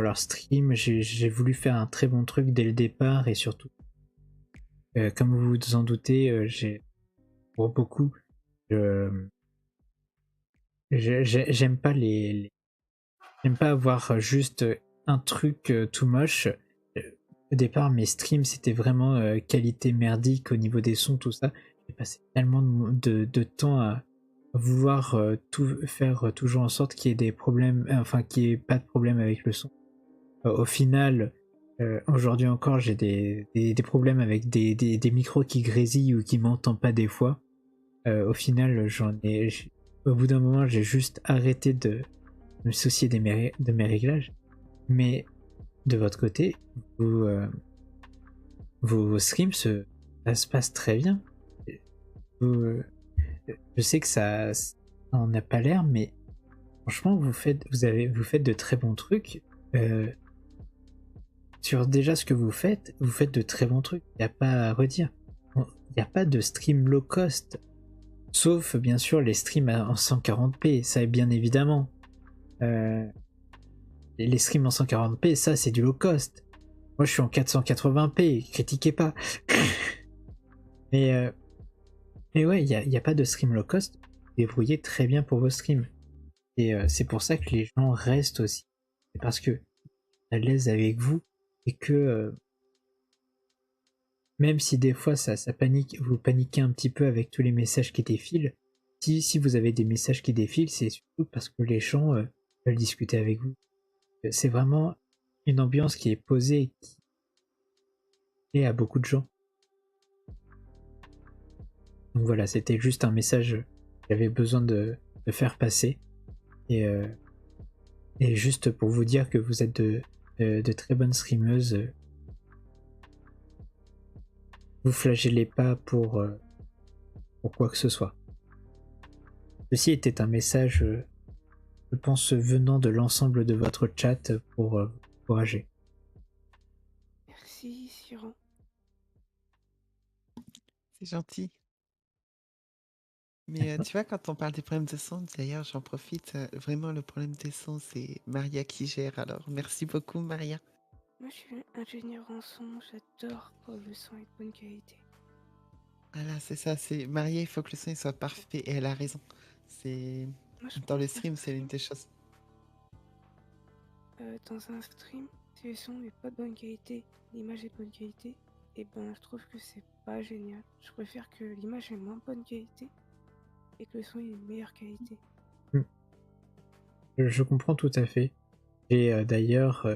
S2: leur stream. J'ai voulu faire un très bon truc dès le départ et surtout, comme vous vous en doutez, pour beaucoup, j'aime pas j'aime pas avoir juste un truc tout moche. Au départ, mes streams c'était vraiment qualité merdique au niveau des sons, tout ça. J'ai passé tellement de temps à vouloir tout faire toujours en sorte qu'il y ait des problèmes, enfin qu'il n'y ait pas de problème avec le son. Au final, aujourd'hui encore, j'ai des problèmes avec des micros qui grésillent ou qui m'entendent pas des fois. Au final, au bout d'un moment, j'ai juste arrêté de me soucier de mes réglages. Mais de votre côté, vos streams, ça se passe très bien. Je sais que ça en a pas l'air, mais franchement, vous faites de très bons trucs. Sur déjà ce que vous faites de très bons trucs. Il n'y a pas à redire. Il n'y a pas de stream low cost. Sauf, bien sûr, les streams en 140p. Ça, bien évidemment. les streams en 140p, ça c'est du low cost. Moi je suis en 480p, critiquez pas. Mais, mais ouais, il y a pas de stream low cost. Vous débrouillez très bien pour vos streams. Et c'est pour ça que les gens restent aussi. C'est parce que à l'aise avec vous et que même si des fois ça panique, vous paniquez un petit peu avec tous les messages qui défilent, si vous avez des messages qui défilent, c'est surtout parce que les gens veulent discuter avec vous. C'est vraiment une ambiance qui est posée et qui plaît à beaucoup de gens. Donc voilà, c'était juste un message que j'avais besoin de faire passer. Et juste pour vous dire que vous êtes de très bonnes streameuses. Vous flagellez pas pour quoi que ce soit. Ceci était un message, je pense, venant de l'ensemble de votre chat pour vous encourager.
S4: Merci, Siro.
S3: C'est gentil. Mais tu vois, quand on parle des problèmes de son, d'ailleurs, j'en profite. Vraiment, le problème des sons, c'est Maria qui gère. Alors, merci beaucoup, Maria.
S4: Moi, je suis ingénieur en son. J'adore quand le son est de bonne qualité.
S3: Voilà, c'est ça. C'est Maria, il faut que le son il soit parfait. Et elle a raison. C'est
S4: Moi,
S3: dans le stream, c'est l'une des choses.
S4: dans un stream, si le son n'est pas de bonne qualité, l'image est de bonne qualité, et ben je trouve que c'est pas génial. Je préfère que l'image est moins bonne qualité et que le son est de meilleure qualité.
S2: Je comprends tout à fait. J'ai d'ailleurs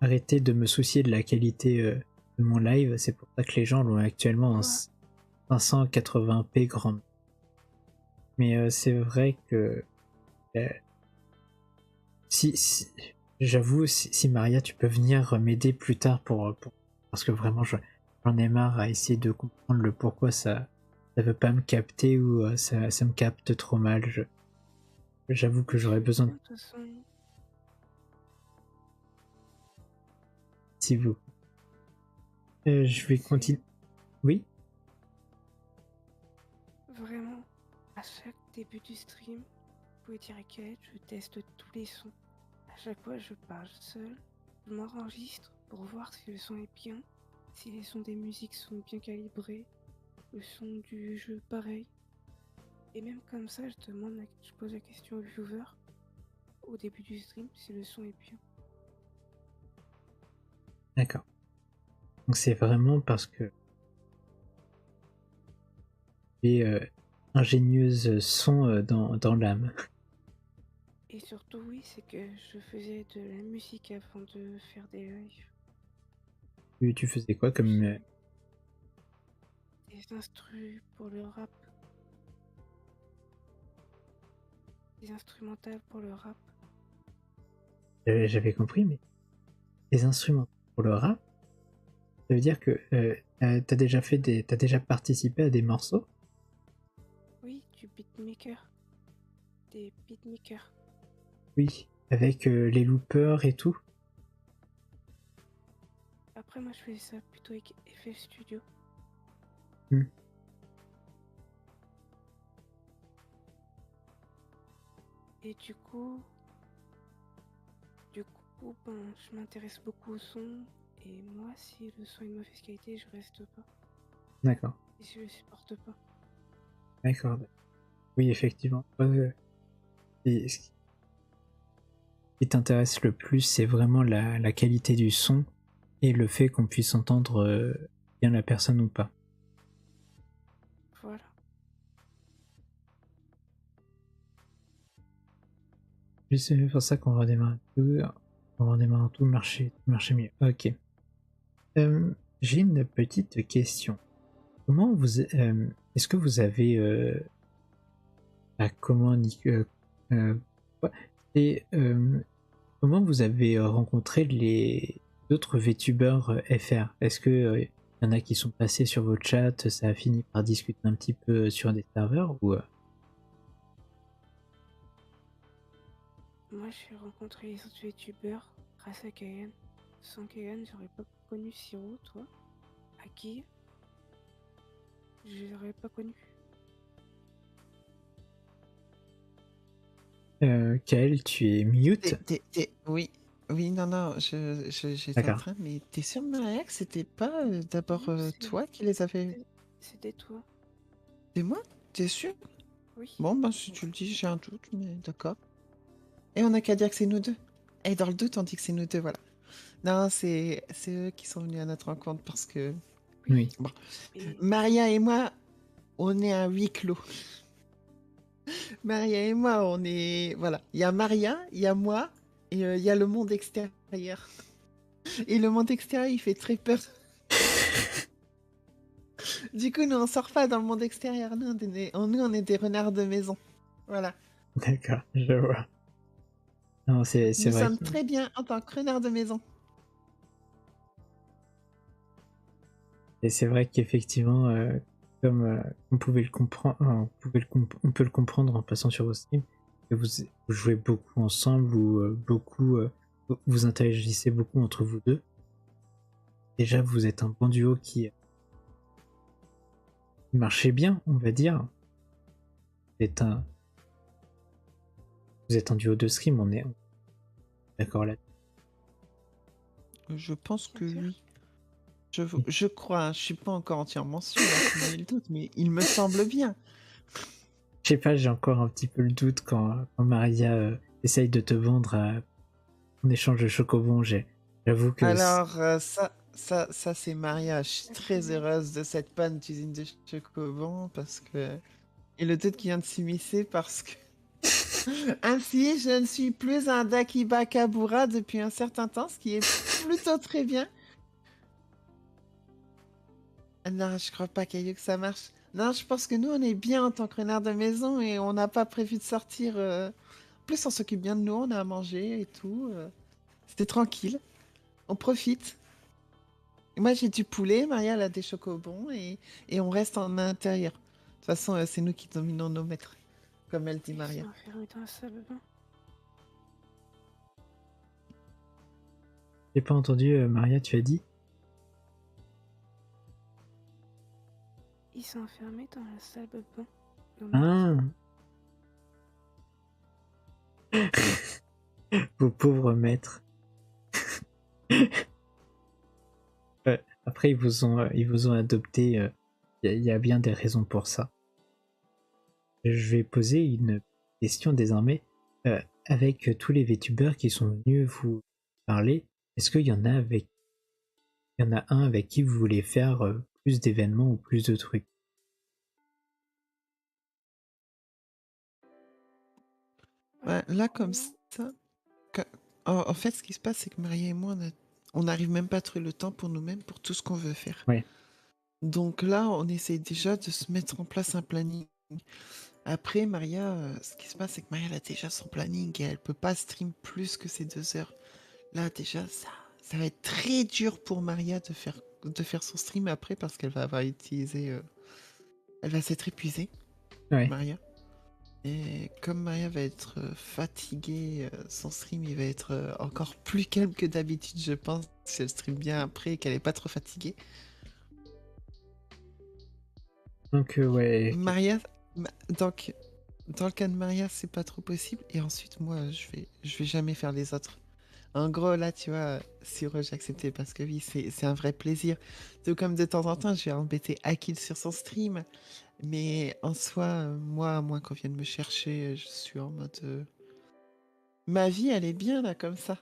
S2: arrêté de me soucier de la qualité de mon live. C'est pour ça que les gens l'ont actuellement en 580p grand. Mais c'est vrai que si j'avoue, si Maria, tu peux venir m'aider plus tard parce que vraiment j'en ai marre à essayer de comprendre le pourquoi ça veut pas me capter ou ça me capte trop mal. J'avoue que j'aurais besoin de
S4: De toute façon,
S2: si vous. Je vais continuer. Oui.
S4: vraiment, à chaque début du stream, vous pouvez dire à Kate, je teste tous les sons. À chaque fois, je parle seul, je m'enregistre pour voir si le son est bien, si les sons des musiques sont bien calibrés, le son du jeu pareil. Et même comme ça, je pose la question au viewer au début du stream si le son est bien.
S2: D'accord. Donc c'est vraiment parce que les ingénieuses sont dans l'âme.
S4: Et surtout, oui, c'est que je faisais de la musique avant de faire des lives.
S2: Tu faisais quoi comme
S4: Des instrus pour le rap. Des instrumentales pour le rap.
S2: j'avais compris, mais les instruments pour le rap, ça veut dire que t'as déjà participé à des morceaux?
S4: Oui, du beatmaker. Des beatmakers.
S2: Oui, avec les loopers et tout.
S4: Après, moi, je faisais ça plutôt avec FL Studio.
S2: Hmm.
S4: Et du coup, ben, je m'intéresse beaucoup au son. Et moi, si le son est de mauvaise qualité, je reste pas.
S2: D'accord.
S4: Et je le supporte pas.
S2: D'accord. Oui, effectivement. Et ce qui t'intéresse le plus, c'est vraiment la qualité du son et le fait qu'on puisse entendre bien la personne ou pas.
S4: Voilà.
S2: C'est pour ça qu'on redémarre tout. On redémarre tout, marcher mieux. Ok. J'ai une petite question. Comment vous est-ce que vous avez comment et comment vous avez rencontré les autres VTubers FR? Est-ce que y en a qui sont passés sur vos chats, ça a fini par discuter un petit peu sur des serveurs ou
S4: Moi, j'ai rencontré les autres youtubeurs grâce à Kayan. Sans Kayan, j'aurais pas connu Siro, toi. Aki, je l'aurais pas connu.
S2: Kael, tu es mute.
S3: Oui, oui, non, non, j'étais en
S2: D'accord.
S3: train, mais t'es sûr, Maria, que c'était pas d'abord
S4: Non,
S3: toi qui les avais.
S4: C'était toi.
S3: C'est moi? T'es sûr?
S4: Oui.
S3: Bon, ben si tu le dis, j'ai un doute, mais d'accord. Et on n'a qu'à dire que c'est nous deux. Et dans le doute, on dit que c'est nous deux, voilà. Non, c'est eux qui sont venus à notre rencontre parce que
S2: Oui.
S3: bon,
S4: Mais
S3: Maria et moi, on est à huis clos. Maria et moi, on est voilà. Il y a Maria, il y a moi, et il y a le monde extérieur. Et le monde extérieur, il fait très peur. Du coup, nous, on sort pas dans le monde extérieur. Nous, on est des renards de maison. Voilà.
S2: D'accord, je vois. Non, c'est
S3: Nous
S2: vrai.
S3: sommes très bien en tant que renards de maison.
S2: Et c'est vrai qu'effectivement, comme on pouvait le comprendre, on peut le comprendre en passant sur vos streams, que vous jouez beaucoup ensemble ou vous interagissez beaucoup entre vous deux. Déjà, vous êtes un bon duo qui marchait bien, on va dire. Vous êtes un, vous êtes un duo de stream, on est d'accord là.
S3: Je pense que
S4: c'est sûr.
S3: oui. Je crois, hein, je suis pas encore entièrement sûr, hein, sinon il doute, mais il me semble bien.
S2: Je sais pas, j'ai encore un petit peu le doute quand Maria essaye de te vendre en échange de chocobon. J'avoue que
S3: Alors, ça c'est Maria. Je suis très heureuse de cette panne d'usine de Chocobon parce que. Et le doute qui vient de s'immiscer parce que. Ainsi, je ne suis plus un Dakibakabura depuis un certain temps, ce qui est plutôt très bien. Ah non, je crois pas, Caillou, que ça marche. Non, je pense que nous, on est bien en tant que renard de maison et on n'a pas prévu de sortir. En plus, on s'occupe bien de nous, on a à manger et tout. C'était tranquille. On profite. Moi, j'ai du poulet, Maria, elle a des chocobons et on reste en intérieur. De toute façon, c'est nous qui dominons nos maîtres, comme elle dit
S4: Ils
S3: Maria.
S4: sont enfermés dans la salle de bain.
S2: j'ai pas entendu, Maria, tu as dit.
S4: Ils sont enfermés dans la salle de bain. Nos maîtres.
S2: Ah, vos pauvres maîtres. Après, ils vous ont adopté. Il y a bien des raisons pour ça. Je vais poser une question désormais. Avec tous les VTubers qui sont venus vous parler, est-ce qu'il y en a il y en a un avec qui vous voulez faire plus d'événements ou plus de trucs?
S3: Ouais, là, comme ça. que- En fait, ce qui se passe, c'est que Maria et moi, on n'arrive même pas à trouver le temps pour nous-mêmes pour tout ce qu'on veut faire.
S2: Ouais.
S3: Donc là, on essaie déjà de se mettre en place un planning. Après, Maria, ce qui se passe, c'est que Maria, elle a déjà son planning et elle peut pas stream plus que ces 2 heures. Là, déjà, ça va être très dur pour Maria de faire son stream après parce qu'elle va avoir utilisé. Elle va s'être épuisée,
S2: Ouais.
S3: Maria. Et comme Maria va être fatiguée, son stream il va être encore plus calme que d'habitude, je pense, si elle stream bien après et qu'elle est pas trop fatiguée.
S2: Donc, ouais.
S3: Maria, donc, dans le cas de Maria, c'est pas trop possible. Et ensuite, moi, je vais jamais faire les autres. En gros, là, tu vois, Siro, j'ai accepté parce que oui, c'est un vrai plaisir. Tout comme de temps en temps, je vais embêter Akil sur son stream. Mais en soi, moi, à moins qu'on vienne me chercher, je suis en mode. Ma vie, elle est bien là, comme ça.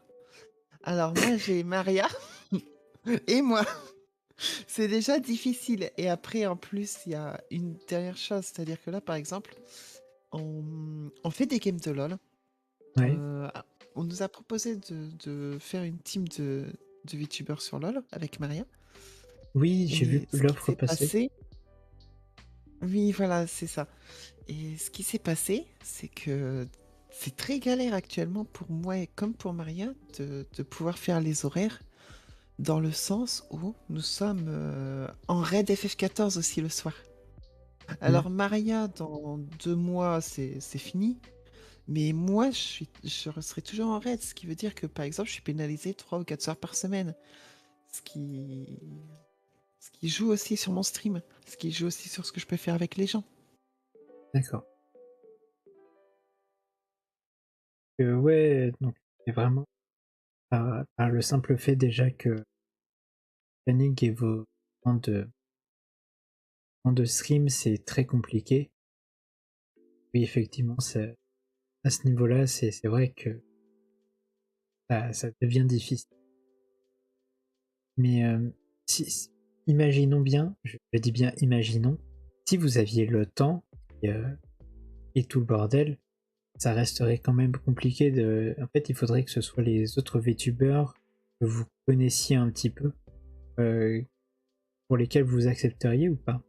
S3: Alors, moi, j'ai Maria et moi. C'est déjà difficile. Et après, en plus, il y a une dernière chose. C'est-à-dire que là, par exemple, on fait des games de LoL.
S2: Ouais.
S3: Euh, on nous a proposé de faire une team de VTubers sur LoL avec Maria.
S2: Oui, j'ai vu
S3: Et ce qui
S2: l'offre
S3: s'est
S2: passer.
S3: passé, oui, voilà, c'est ça. Et ce qui s'est passé, c'est que c'est très galère actuellement pour moi et comme pour Maria de pouvoir faire les horaires dans le sens où nous sommes en raid FF14 aussi le soir.
S2: Mm.
S3: Alors Maria, dans 2 mois, c'est fini. Mais moi, je serai toujours en raid, ce qui veut dire que, par exemple, je suis pénalisé 3 ou 4 soirs par semaine. Ce qui... ce qui joue aussi sur mon stream. Ce qui joue aussi sur ce que je peux faire avec les gens.
S2: D'accord. Ouais, donc c'est vraiment par le simple fait déjà que planning et vos temps de stream, c'est très compliqué. Oui, effectivement, à ce niveau-là, c'est vrai que ça devient difficile. Mais imaginons bien, je dis bien imaginons, si vous aviez le temps et, euh, et tout le bordel, ça resterait quand même compliqué de. En fait, il faudrait que ce soit les autres VTubers que vous connaissiez un petit peu, euh, pour lesquels vous accepteriez ou pas.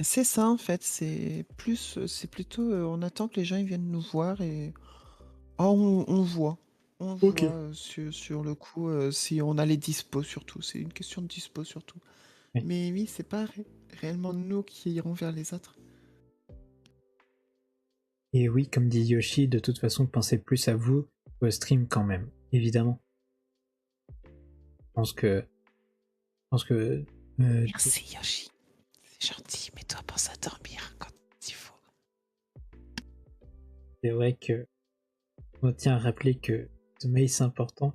S3: C'est ça en fait, c'est plutôt, on attend que les gens ils viennent nous voir et on voit. On
S2: Ok.
S3: voit sur le coup si on a les dispos surtout. C'est une question de dispo surtout.
S2: Oui.
S3: Mais oui, c'est pas réellement nous qui irons vers les autres.
S2: Et oui, comme dit Yoshi, de toute façon, pensez plus à vous qu'au stream quand même, évidemment. Je pense que
S3: Merci Yoshi. C'est gentil, mais toi pense à dormir quand il faut.
S2: c'est vrai que on tient à rappeler que le sommeil c'est important.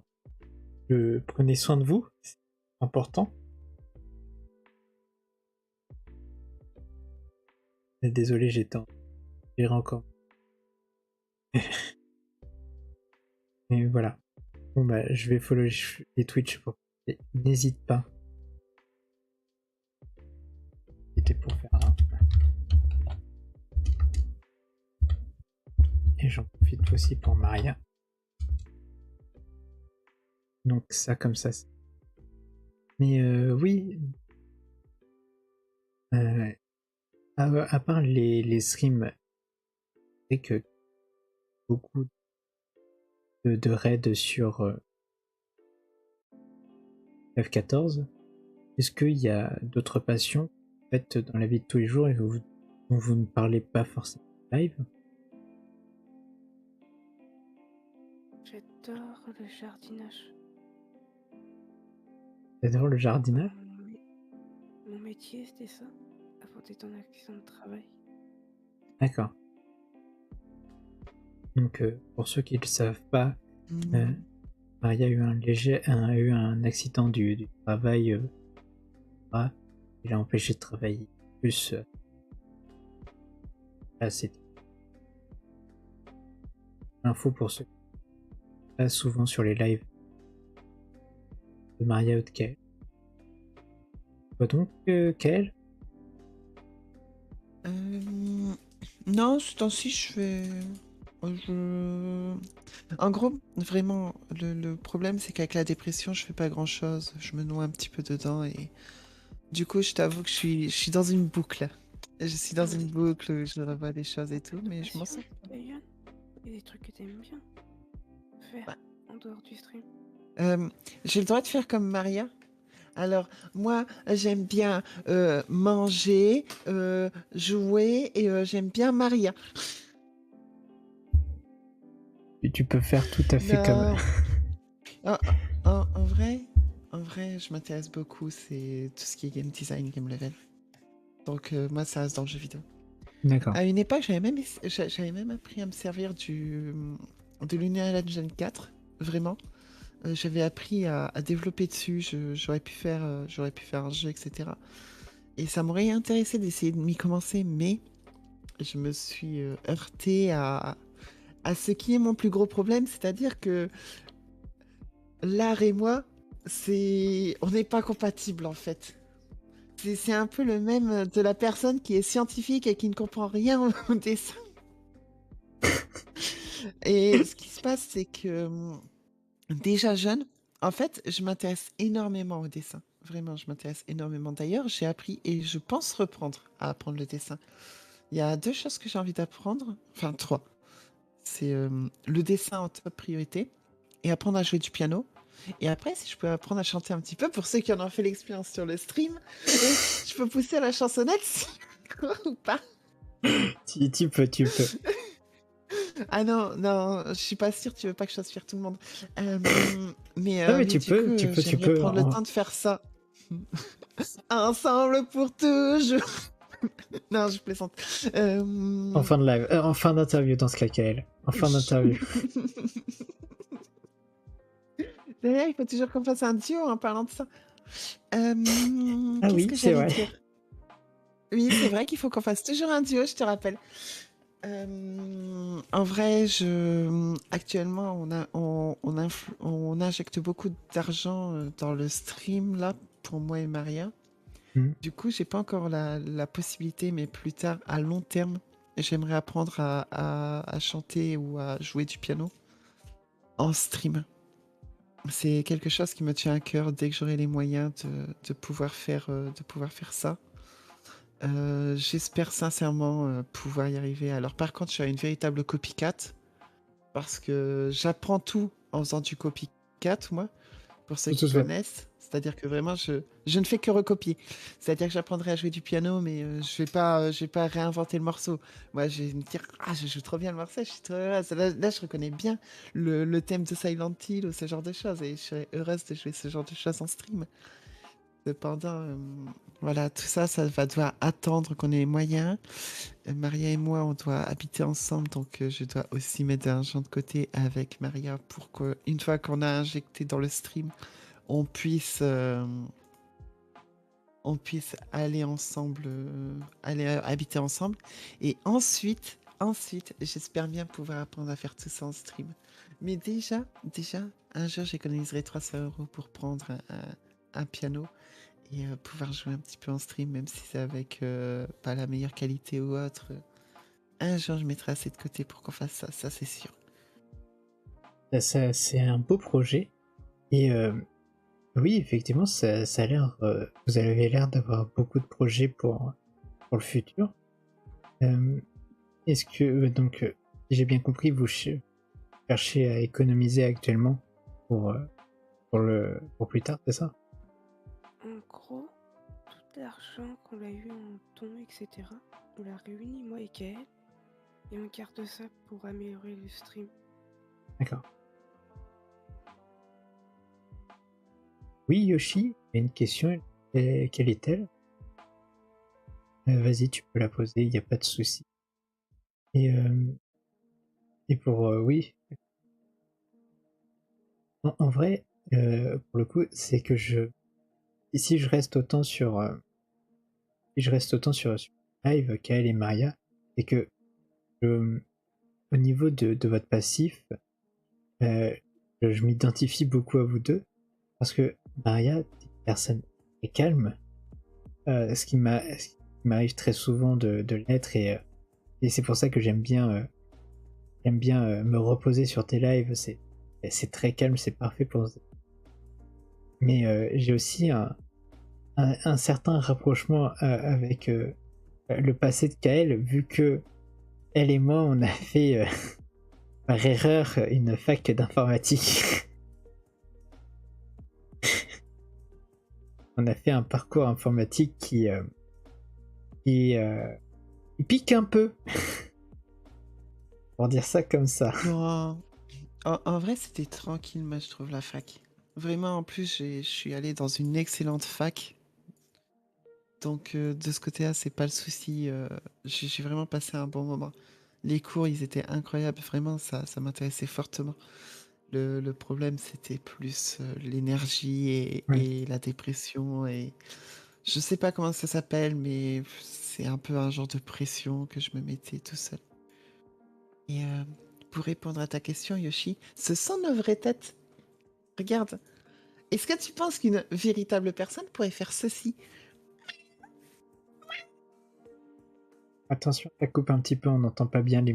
S2: Prenez soin de vous, c'est important. Et désolé, j'ai encore. Et voilà. Bon bah, je vais follow les Twitch pour. Et n'hésite pas. C'était pour faire un. Et j'en profite aussi pour Maria. Donc ça comme ça. Mais oui. À part les streams, c'est que beaucoup de raids sur F14. Est-ce qu'il y a d'autres passions faites dans la vie de tous les jours et dont vous ne parlez pas forcément live?
S4: J'adore le jardinage.
S2: J'adore le jardinage.
S4: Mon métier, c'était ça, avant d'être en accident de travail.
S2: D'accord. Donc, pour ceux qui ne le savent pas, Maria a eu un accident du travail. Il a empêché de travailler plus. Là, c'est info pour ceux qui passent souvent sur les lives de Maria ou de Kael. Quoi donc, Kael?
S3: Non, ce temps-ci, En gros, vraiment, le problème, c'est qu'avec la dépression, je fais pas grand-chose. Je me noie un petit peu dedans et du coup, je t'avoue que je suis dans une boucle. Je suis dans une boucle où je revois des choses et tout, mais je m'en sors.
S4: Il y a des trucs que t'aimes bien faire
S3: Ouais.
S4: en dehors du stream.
S3: J'ai le droit de faire comme Maria. Alors, moi, j'aime bien manger, jouer et j'aime bien Maria.
S2: Et tu peux faire tout à fait comme.
S3: En, en vrai, je m'intéresse beaucoup, c'est tout ce qui est game design, game level. Donc moi, ça reste dans le jeu vidéo.
S2: D'accord.
S3: À une époque, j'avais même appris à me servir de l'Unreal Engine 4, vraiment. J'avais appris à développer dessus, j'aurais pu faire un jeu, etc. Et ça m'aurait intéressé d'essayer de m'y commencer, mais je me suis heurté à ce qui est mon plus gros problème, c'est-à-dire que l'art et moi, on n'est pas compatibles en fait. C'est un peu le même de la personne qui est scientifique et qui ne comprend rien au dessin. Et ce qui se passe, c'est que déjà jeune, en fait, je m'intéresse énormément au dessin. Vraiment, je m'intéresse énormément. D'ailleurs, j'ai appris et je pense reprendre à apprendre le dessin. Il y a 2 choses que j'ai envie d'apprendre, enfin 3. C'est le dessin en top priorité et apprendre à jouer du piano. Et après, si je peux apprendre à chanter un petit peu, pour ceux qui en ont fait l'expérience sur le stream, je peux pousser à la chansonnette ou pas?
S2: Tu peux.
S3: Ah non, non, je suis pas sûre, tu veux pas que je fasse fuir tout le monde. Mais,
S2: Non, mais
S3: oui,
S2: tu
S3: du
S2: peux,
S3: coup,
S2: tu
S3: j'aimerais
S2: peux.
S3: prendre le temps de faire ça. Ensemble pour toujours. Non, je plaisante.
S2: En fin de live, en fin d'interview dans ce cas, Kael. En fin d'interview.
S3: D'ailleurs, il faut toujours qu'on fasse un duo en parlant de ça.
S2: Ah
S3: Qu'est-ce
S2: oui,
S3: que
S2: c'est
S3: j'allais
S2: vrai.
S3: dire? Oui, c'est vrai qu'il faut qu'on fasse toujours un duo, je te rappelle. En vrai, actuellement, on injecte beaucoup d'argent dans le stream là pour moi et Maria.
S2: Hmm.
S3: Du coup, j'ai pas encore la possibilité, mais plus tard, à long terme, j'aimerais apprendre à chanter ou à jouer du piano en stream. C'est quelque chose qui me tient à cœur dès que j'aurai les moyens de pouvoir faire ça. J'espère sincèrement pouvoir y arriver. Alors par contre, je suis une véritable copycat parce que j'apprends tout en faisant du copycat, moi, pour ceux qui
S2: Tout fait.
S3: connaissent. C'est-à-dire que vraiment, je ne fais que recopier. C'est-à-dire que j'apprendrai à jouer du piano, mais je vais pas réinventer le morceau. Moi, je vais me dire, ah, je joue trop bien le morceau, je suis trop heureuse. Là, je reconnais bien le thème de Silent Hill ou ce genre de choses, et je serais heureuse de jouer ce genre de choses en stream. Cependant, voilà, tout ça, ça va devoir attendre qu'on ait les moyens. Maria et moi, on doit habiter ensemble, donc je dois aussi mettre de l'argent de côté avec Maria pour qu'une fois qu'on a injecté dans le stream, on puisse, euh, on puisse aller ensemble, aller habiter ensemble. Et ensuite, j'espère bien pouvoir apprendre à faire tout ça en stream. Mais déjà, un jour, j'économiserai 300 € pour prendre un piano et pouvoir jouer un petit peu en stream, même si c'est avec pas la meilleure qualité ou autre. Un jour, je mettrai assez de côté pour qu'on fasse ça, ça c'est sûr.
S2: Ça, c'est un beau projet. Et oui, effectivement, ça a l'air. Vous avez l'air d'avoir beaucoup de projets pour le futur. Est-ce que, si j'ai bien compris, vous cherchez à économiser actuellement pour plus tard, c'est ça?
S4: En gros, tout l'argent qu'on a eu en dons, etc., on l'a réuni, moi et Kael, et on garde ça pour améliorer le stream.
S2: D'accord. Oui, Yoshi, j'ai une question. Quelle est-elle? Vas-y, tu peux la poser, il n'y a pas de souci. Et pour oui, en vrai, pour le coup, c'est que si je reste autant sur Live, Kael et Maria, c'est que au niveau de votre passif, euh, je m'identifie beaucoup à vous deux parce que Maria, t'es une personne très calme, ce qui m'arrive très souvent de l'être et c'est pour ça que j'aime bien me reposer sur tes lives. C'est très calme, c'est parfait pour. Mais j'ai aussi un certain rapprochement avec le passé de Kael, vu que elle et moi, on a fait par erreur une fac d'informatique. On a fait un parcours informatique qui pique un peu, pour dire ça comme ça.
S3: Non, en vrai, c'était tranquille, moi, je trouve, la fac. Vraiment, en plus, je suis allé dans une excellente fac. Donc, de ce côté-là, c'est pas le souci. J'ai vraiment passé un bon moment. Les cours, ils étaient incroyables. Vraiment, ça m'intéressait fortement. Le problème, c'était plus l'énergie
S2: Oui.
S3: et la dépression. Et je sais pas comment ça s'appelle, mais c'est un peu un genre de pression que je me mettais tout seul. Et pour répondre à ta question, Yoshi, ce sont nos vraies têtes. Regarde. Est-ce que tu penses qu'une véritable personne pourrait faire ceci?
S2: Attention, ça coupe un petit peu, on n'entend pas bien les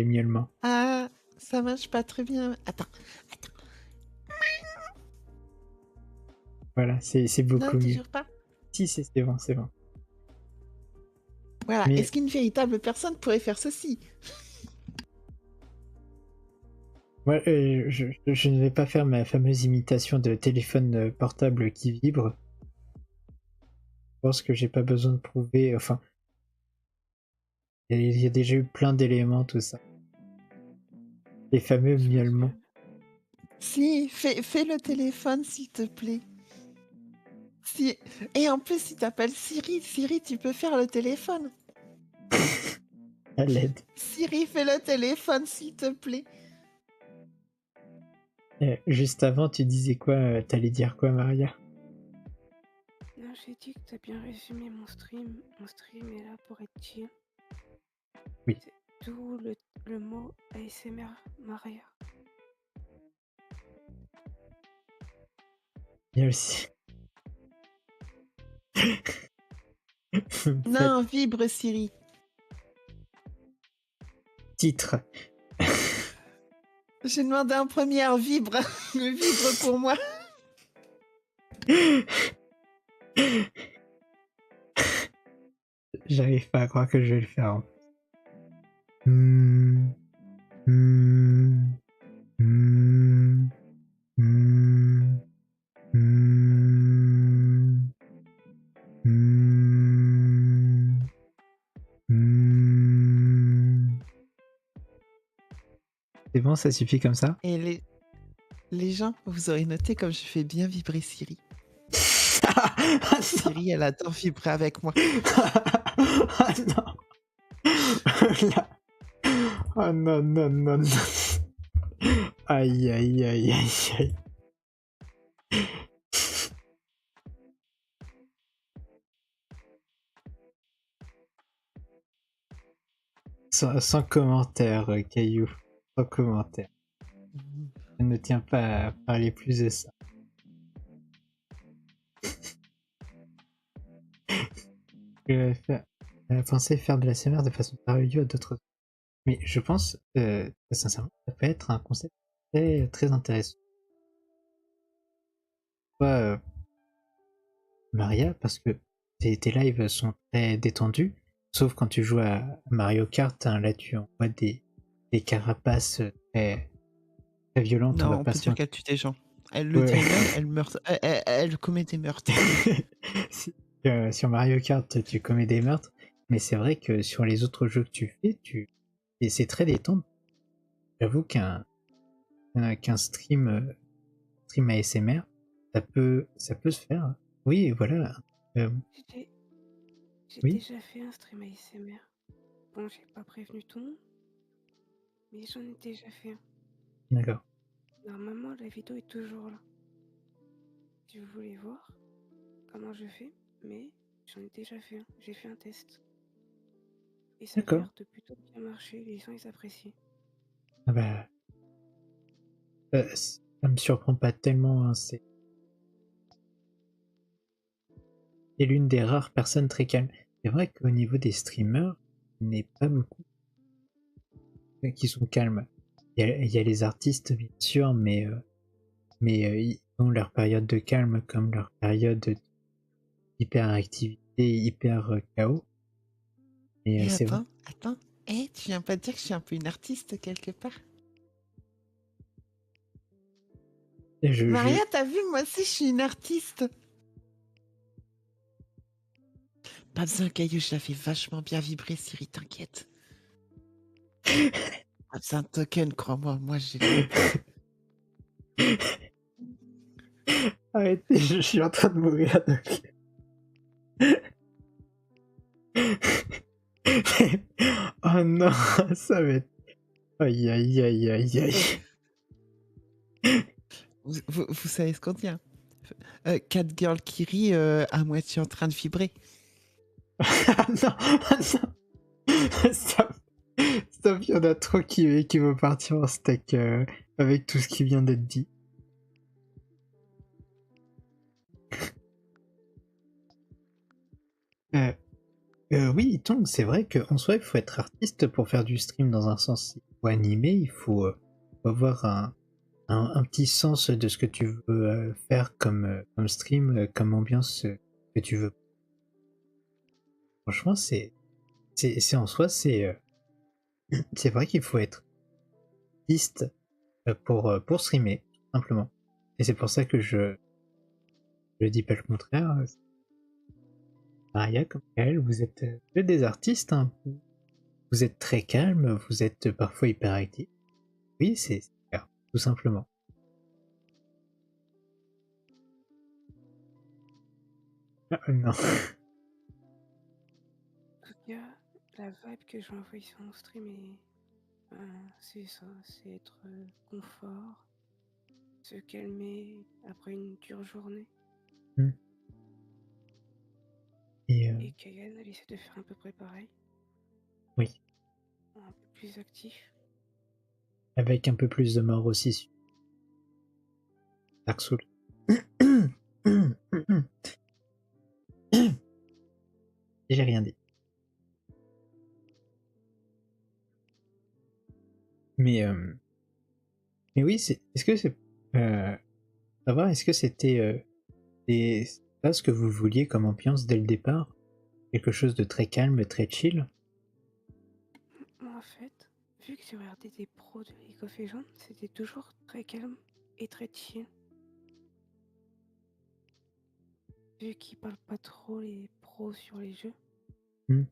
S2: miaulements.
S3: Ah, ça marche pas très bien. Attends.
S2: Voilà, c'est
S3: Non,
S2: beaucoup mieux.
S3: toujours pas.
S2: Si, c'est bon, c'est bon.
S3: Voilà.
S2: Mais
S3: Est-ce qu'une véritable personne pourrait faire ceci?
S2: moi, je ne vais pas faire ma fameuse imitation de téléphone portable qui vibre. Je pense que j'ai pas besoin de prouver. Enfin, il y a déjà eu plein d'éléments, tout ça. Les fameux
S4: Je pense
S2: miaulements.
S4: que
S3: Si, fais le téléphone, s'il te plaît. Si... Et en plus, si t'appelles Siri, Siri, tu peux faire le téléphone.
S2: À l'aide.
S3: Siri, fais le téléphone, s'il te plaît.
S2: Juste avant, tu disais quoi? T'allais dire quoi, Maria?
S4: Non, j'ai dit que t'as bien résumé mon stream. Mon stream est là pour être chill.
S2: Oui.
S4: C'est d'où le mot ASMR Maria.
S2: Il y a aussi.
S3: Non, vibre, Siri.
S2: Titre.
S3: J'ai demandé en première, vibre. Vibre pour moi.
S2: J'arrive pas à croire que je vais le faire. En plus. Hmm. Hmm. Hmm. Hmm. Hmm. Hmm. Hmm. C'est bon, ça suffit comme ça?
S3: Et les gens, vous aurez noté comme je fais bien vibrer Siri. Siri, elle adore vibrer avec moi.
S2: Ah non. Là. Oh non, non, non, non. Aïe, aïe, aïe, aïe, aïe. Sans commentaire, Caillou. Sans commentaire. Je ne tiens pas à parler plus de ça. Je pensais faire de la CMR de façon sérieuse à d'autres. Mais je pense, sincèrement, ça peut être un concept très, très intéressant. Toi, Maria, parce que tes lives sont très détendus, sauf quand tu joues à Mario Kart, hein, là tu envoies des carapaces très, très violentes. On
S3: Non,
S2: va
S3: on
S2: pas
S3: peut
S2: se
S3: dire
S2: mentir.
S3: qu'elle tue des gens. Elle le
S2: Ouais.
S3: dit elle-même, elle meurt, elle commet des meurtres.
S2: Sur Mario Kart, tu commets des meurtres, mais c'est vrai que sur les autres jeux que tu fais, et c'est très détendant. J'avoue qu'un stream ASMR, ça peut se faire. Oui, voilà.
S4: J'ai
S2: Oui,
S4: déjà fait un stream ASMR. Bon, j'ai pas prévenu tout le monde, mais j'en ai déjà fait un.
S2: d'accord.
S4: Normalement, la vidéo est toujours là. Si vous voulez voir comment je fais, mais j'en ai déjà fait un. J'ai fait un test. Et ça avait
S2: D'accord.
S4: l'air de plutôt bien marcher. Les gens, ils apprécient.
S2: Ah bah, ça me surprend pas tellement. Hein, c'est l'une des rares personnes très calmes. C'est vrai qu'au niveau des streamers, il n'est pas beaucoup qui sont calmes. Il y a les artistes, bien sûr, mais ils ont leur période de calme comme leur période d'hyperactivité, hyper chaos. Mais
S3: Et
S2: c'est vrai.
S3: attends. Eh, tu viens pas de dire que je suis un peu une artiste quelque part? Maria, t'as vu, moi aussi, je suis une artiste. Pas besoin, Caillou, je la fais vachement bien vibrer, Siri, t'inquiète. Pas besoin de token, crois-moi, moi j'ai le...
S2: Arrêtez, je suis en train de mourir. Oh non, ça va être... Aïe, aïe, aïe, aïe, aïe.
S3: Vous savez ce qu'on dit, hein? Catgirl qui rit à moitié en train de vibrer.
S2: Ah non, ah non. Stop. Stop, il y en a trop qui vont partir en steak avec tout ce qui vient d'être dit. Oui, donc c'est vrai qu'en soi, il faut être artiste pour faire du stream dans un sens. Il faut animer, il faut avoir un petit sens de ce que tu veux faire comme stream, comme ambiance que tu veux. Franchement, c'est en soi, c'est vrai qu'il faut être artiste pour streamer, tout simplement. Et c'est pour ça que je dis pas le contraire. Maria, comme elle, vous êtes que des artistes, hein. Vous êtes très calme, vous êtes parfois hyperactif. Oui, c'est clair, tout simplement. Ah, non.
S4: En tout cas, la vibe que j'ai envoyée sur mon stream c'est ça, c'est être confort, se calmer après une dure journée.
S2: Hmm. Et
S4: Et Kagan, elle essaie de faire à peu près pareil,
S2: oui,
S4: un peu plus actif.
S2: avec un peu plus de mort aussi sur Dark Souls. J'ai rien dit. Mais oui, est-ce que c'est savoir, est-ce que c'était pas ce que vous vouliez comme ambiance dès le départ? Quelque chose de très calme, très chill?
S4: Moi, en fait, vu que j'ai regardé des pros de League of Legends, c'était toujours très calme et très chill. Vu qu'ils parlent pas trop les pros sur les jeux.
S2: Hmm.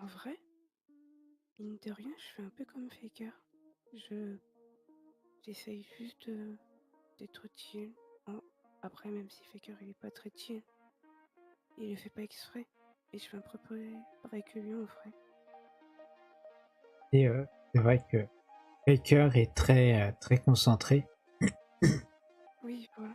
S4: En vrai, mine de rien, je fais un peu comme Faker. J'essaye juste d'être chill. Oh, après, même si Faker il est pas très chill, il le fait pas exprès. Et je fais un peu pareil que lui en vrai.
S2: Et c'est vrai que Faker est très concentré.
S4: Oui, voilà.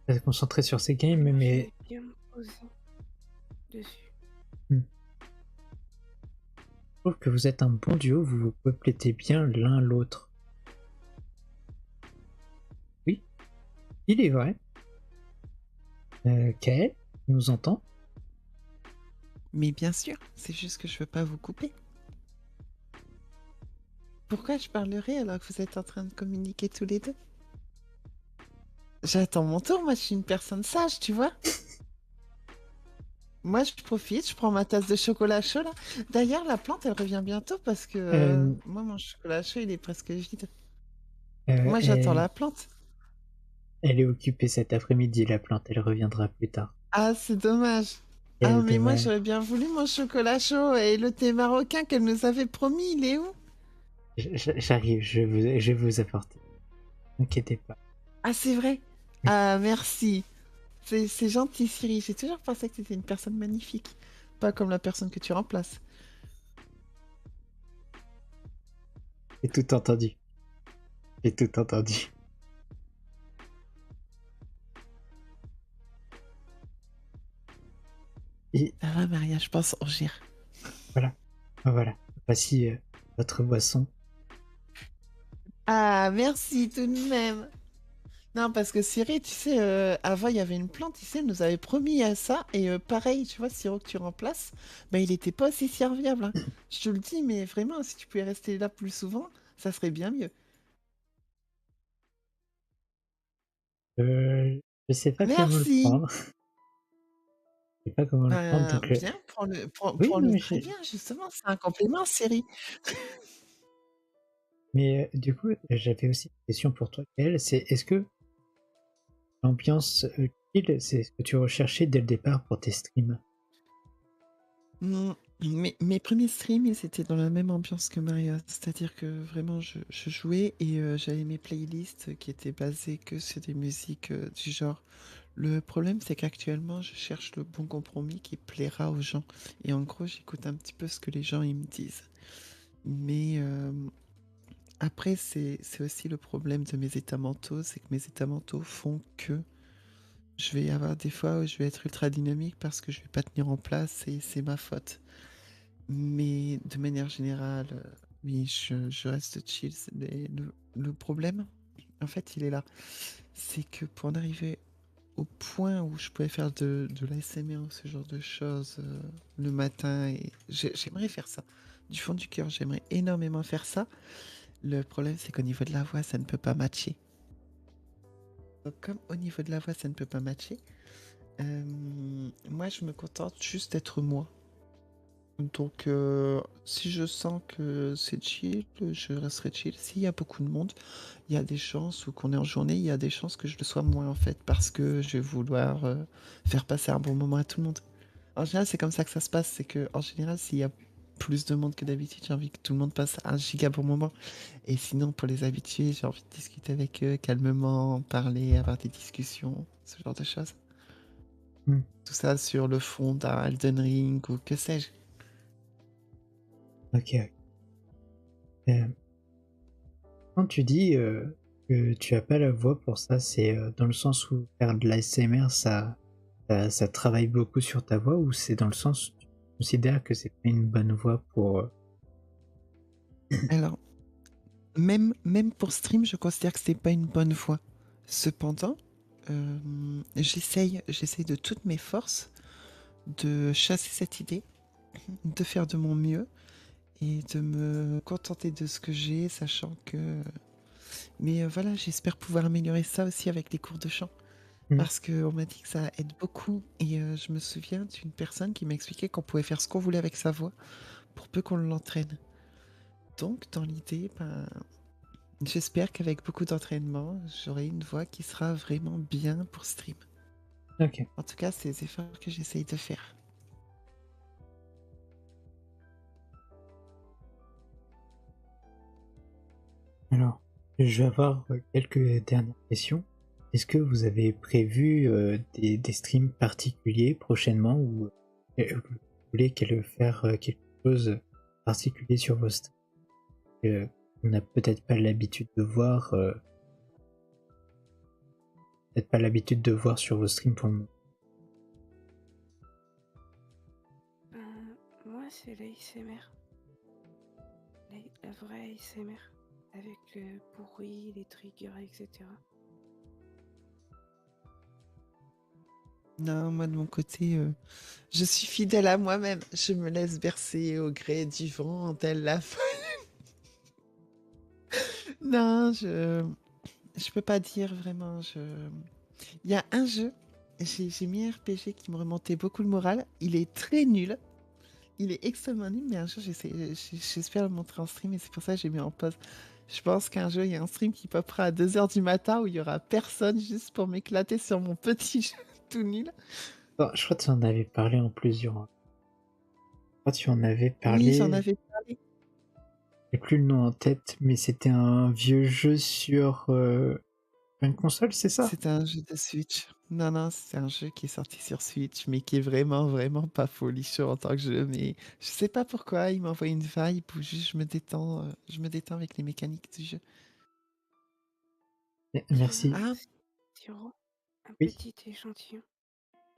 S2: Très concentré sur ses games,
S4: Moi,
S2: mais
S4: j'aimais bien me poser dessus.
S2: je trouve que vous êtes un bon duo, vous vous complétez bien l'un l'autre. Oui, il est vrai. Kael, tu nous entends?
S3: Mais bien sûr, c'est juste que je veux pas vous couper. Pourquoi je parlerai alors que vous êtes en train de communiquer tous les deux? J'attends mon tour, moi je suis une personne sage, tu vois. Moi je profite, je prends ma tasse de chocolat chaud là. D'ailleurs, la plante elle revient bientôt parce que moi mon chocolat chaud il est presque vide. Moi j'attends
S2: Elle,
S3: la plante.
S2: elle est occupée cet après-midi, la plante, elle reviendra plus tard.
S3: Ah, c'est dommage. Ah,
S2: Quel
S3: mais moi
S2: dommage.
S3: j'aurais bien voulu mon chocolat chaud et le thé marocain qu'elle nous avait promis, il est où?
S2: J'arrive, je vais vous apporter. N'inquiétez pas.
S3: Ah, c'est vrai. Ah, merci. C'est gentil, Siri. J'ai toujours pensé que c'était une personne magnifique. Pas comme la personne que tu remplaces.
S2: J'ai tout entendu. J'ai tout entendu. Et
S3: Ça va, Maria, je pense on gère.
S2: voilà. Voilà. Voici votre boisson.
S3: Ah, merci tout de même. Non, parce que Siri, tu sais, avant, il y avait une plante, tu sais, elle nous avait promis à ça. Et pareil, tu vois, Siro que tu remplaces, bah, il était pas aussi serviable, hein. Je te le dis, mais vraiment, si tu pouvais rester là plus souvent, ça serait bien mieux.
S2: Euh, je sais pas comment le
S3: Merci.
S2: prendre. Je sais pas comment le prendre,
S3: Ben,
S2: donc
S3: bien, prends-le,
S2: oui, non,
S3: prends-le
S2: mais,
S3: très bien, justement, c'est un compliment, Siri.
S2: mais du coup, j'avais aussi une question pour toi, Kael, c'est est-ce que l'ambiance chill, c'est ce que tu recherchais dès le départ pour tes streams?
S3: Mm, mes premiers streams, ils étaient dans la même ambiance que Maria, c'est-à-dire que vraiment je jouais et j'avais mes playlists qui étaient basées que sur des musiques du genre. Le problème, c'est qu'actuellement, je cherche le bon compromis qui plaira aux gens. Et en gros, j'écoute un petit peu ce que les gens ils me disent. Mais après, c'est aussi le problème de mes états mentaux, c'est que mes états mentaux font que je vais avoir des fois où je vais être ultra dynamique parce que je vais pas tenir en place et c'est ma faute. Mais de manière générale, oui, je reste chill. Le problème, en fait, il est là. C'est que pour en arriver au point où je pouvais faire de l'ASMR ou ce genre de choses le matin, et j'aimerais faire ça. Du fond du cœur, j'aimerais énormément faire ça. Le problème, c'est qu'au niveau de la voix, ça ne peut pas matcher. Donc, comme au niveau de la voix, ça ne peut pas matcher, moi, je me contente juste d'être moi. Donc, si je sens que c'est chill, je resterai chill. S'il y a beaucoup de monde, il y a des chances, ou qu'on est en journée, il y a des chances que je le sois moins en fait, parce que je vais vouloir faire passer un bon moment à tout le monde. En général, c'est comme ça que ça se passe. C'est que, en général, s'il y a plus de monde que d'habitude. J'ai envie que tout le monde passe 1 giga pour moment. Et sinon, pour les habitués, j'ai envie de discuter avec eux calmement, parler, avoir des discussions, ce genre de choses.
S2: Hmm.
S3: Tout ça sur le fond d'un Elden Ring ou que sais-je.
S2: Ok. Euh, Quand tu dis que tu as pas la voix pour ça, c'est dans le sens où faire de l'ASMR, ça travaille beaucoup sur ta voix, ou c'est dans le sens où tu considères que c'est pas une bonne voix pour...
S3: Alors, même pour stream, je considère que c'est pas une bonne voie. Cependant, j'essaye de toutes mes forces de chasser cette idée, de faire de mon mieux et de me contenter de ce que j'ai, sachant que... Mais voilà, j'espère pouvoir améliorer ça aussi avec les cours de chant.
S2: Mm.
S3: Parce qu'on m'a dit que ça aide beaucoup. Et je me souviens d'une personne qui m'a expliqué qu'on pouvait faire ce qu'on voulait avec sa voix, pour peu qu'on l'entraîne. Donc, dans l'idée, j'espère qu'avec beaucoup d'entraînement, j'aurai une voix qui sera vraiment bien pour stream.
S2: Ok.
S3: En tout cas, c'est les efforts que j'essaye de faire.
S2: Alors, je vais avoir quelques dernières questions. Est-ce que vous avez prévu des streams particuliers prochainement, ou vous voulez faire quelque chose de particulier sur vos streams que on n'a peut-être pas l'habitude de voir, sur vos streams pour le moment?
S4: Moi, c'est l'ASMR. La vraie ASMR. Avec le bruit, les triggers, etc.
S3: Non, moi de mon côté, je suis fidèle à moi-même. Je me laisse bercer au gré du vent, telle la folle. Non, je peux pas dire vraiment. Il y a un jeu, j'ai mis un RPG qui me remontait beaucoup le moral. Il est très nul. Il est extrêmement nul, mais un jour j'espère le montrer en stream et c'est pour ça que j'ai mis en pause. Je pense qu'un jour il y a un stream qui popera à 2h du matin où il y aura personne juste pour m'éclater sur mon petit jeu tout nul.
S2: Oh, je crois que tu en avais parlé en plusieurs. Je crois que tu en avais
S3: Oui, j'en
S2: parlé.
S3: avais parlé.
S2: J'ai plus le nom en tête, mais c'était un vieux jeu sur une console, c'est ça?
S3: C'est un jeu de Switch. Non, c'est un jeu qui est sorti sur Switch, mais qui est vraiment, vraiment pas folichon en tant que jeu. Mais je sais pas pourquoi, il m'envoie une vibe où juste je me détends avec les mécaniques du jeu.
S2: Merci.
S3: Ah,
S4: Tiro, un
S2: Oui.
S4: petit échantillon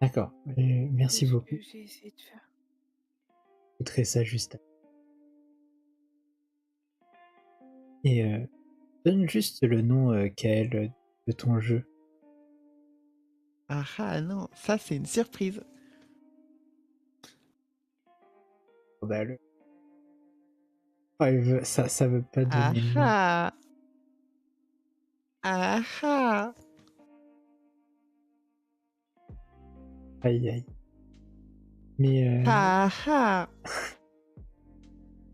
S2: D'accord. Merci
S4: de ce
S2: beaucoup.
S4: que j'ai essayé de faire.
S2: J'écouterai ça juste après. Et donne juste le nom, Kael, de ton jeu.
S3: non, ça c'est une surprise.
S2: Bah, ça veut pas donner le nom.
S3: Ah
S2: Aïe aïe. Mais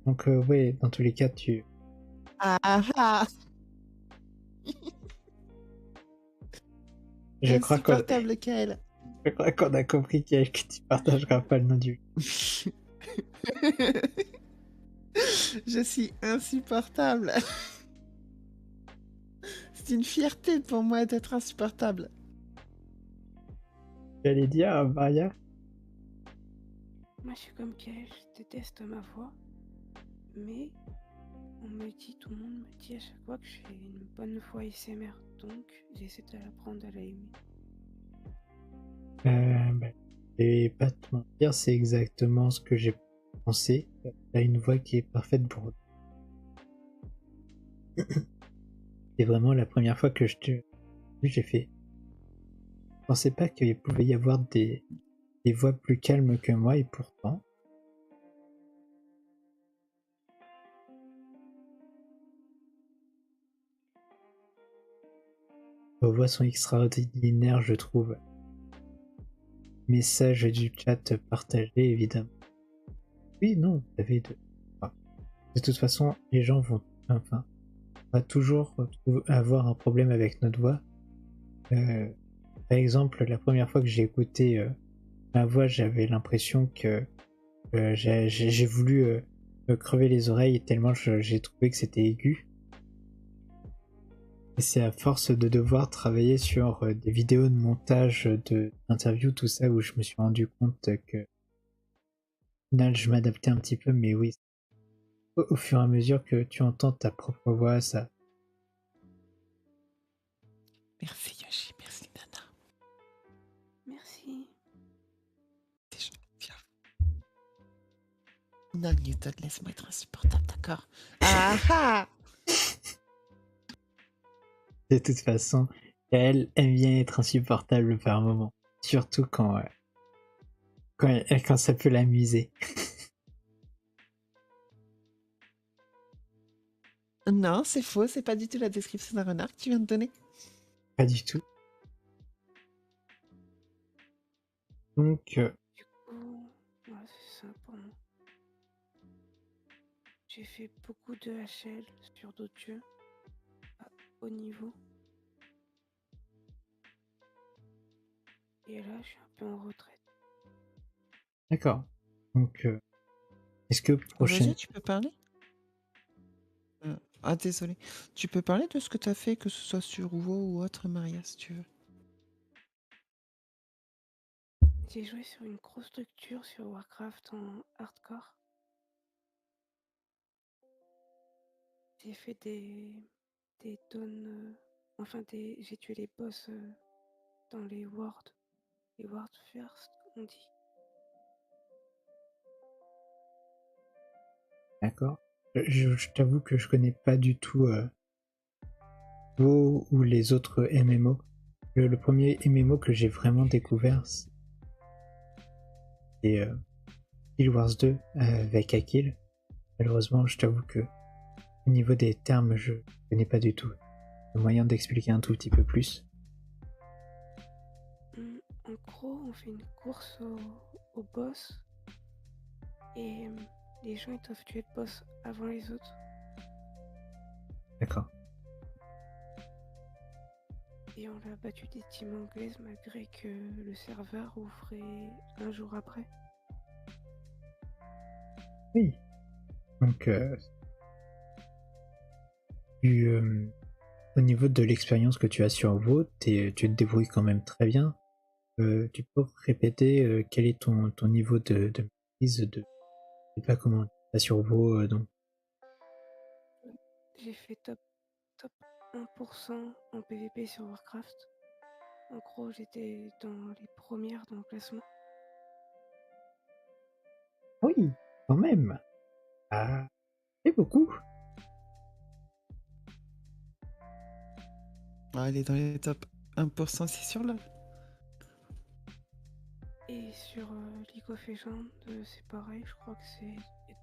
S2: donc ouais, dans tous les cas, je crois
S3: insupportable, Kael.
S2: qu'on a compris que tu partageras pas le nom du jeu.
S3: Je suis insupportable. C'est une fierté pour moi d'être insupportable.
S2: J'allais dire, Maria.
S4: Moi, je suis comme Kael, je déteste ma voix. Mais tout le monde me dit à chaque fois que j'ai une bonne voix ASMR. Donc, j'essaie de l'apprendre à la aimer.
S2: Et pas te mentir, c'est exactement ce que j'ai pensé. T'as une voix qui est parfaite pour... C'est vraiment la première fois que j'ai fait... Je pensais pas qu'il pouvait y avoir des voix plus calmes que moi, et pourtant... Vos voix sont extraordinaires, je trouve. Message du chat partagé, évidemment. Oui, non, vous avez de... Enfin, de toute façon, les gens vont... Enfin, on va toujours avoir un problème avec notre voix. Par exemple, la première fois que j'ai écouté ma voix, j'avais l'impression que j'ai voulu crever les oreilles tellement j'ai trouvé que c'était aigu. Et c'est à force de devoir travailler sur des vidéos de montage, d'interviews, tout ça, où je me suis rendu compte que au final je m'adaptais un petit peu, mais oui, au fur et à mesure que tu entends ta propre voix, ça.
S3: Merci Yoshi, merci Nana.
S4: Merci.
S3: T'es gentil. Non, Newton, laisse-moi être insupportable, d'accord? Ah ah!
S2: De toute façon, elle aime bien être insupportable par moment. Surtout quand ça peut l'amuser.
S3: Non, c'est faux, c'est pas du tout la description d'un renard que tu viens de donner.
S2: Pas du tout. Donc,
S4: Du coup, ouais, c'est ça pour moi. J'ai fait beaucoup de HL sur d'autres jeux à haut niveau. Et là, je suis un peu en retraite.
S2: d'accord. Donc, est-ce que prochaine...
S3: Vas-y, tu peux parler? Ah, désolé. Tu peux parler de ce que t'as fait, que ce soit sur WoW ou autre, Maria, si tu veux.
S4: J'ai joué sur une grosse structure sur Warcraft en hardcore. J'ai fait des tonnes. J'ai tué les boss dans les wards. Les wards first, on dit.
S2: D'accord. Je t'avoue que je connais pas du tout WoW ou les autres MMO. Le premier MMO que j'ai vraiment découvert, c'est Guild Wars 2 avec Akil. Malheureusement, je t'avoue que au niveau des termes, je connais pas du tout. Le moyen d'expliquer un tout petit peu plus.
S4: En gros, on fait une course au boss. Et les gens ils doivent tuer le boss avant les autres.
S2: D'accord.
S4: Et on a battu des teams anglaises malgré que le serveur ouvrait un jour après.
S2: Oui. Donc, au niveau de l'expérience que tu as sur WoW, tu te débrouilles quand même très bien. Tu peux répéter quel est ton niveau de maîtrise de... Je sais pas comment on dit ça sur WoW, donc.
S4: J'ai fait top 1% en PvP sur Warcraft. En gros, j'étais dans les premières dans le classement.
S2: Oui, quand même. Ah, c'est beaucoup.
S3: Ah, elle est dans les top 1%, c'est sûr, là.
S4: Et sur League of Legends, c'est pareil, je crois que c'est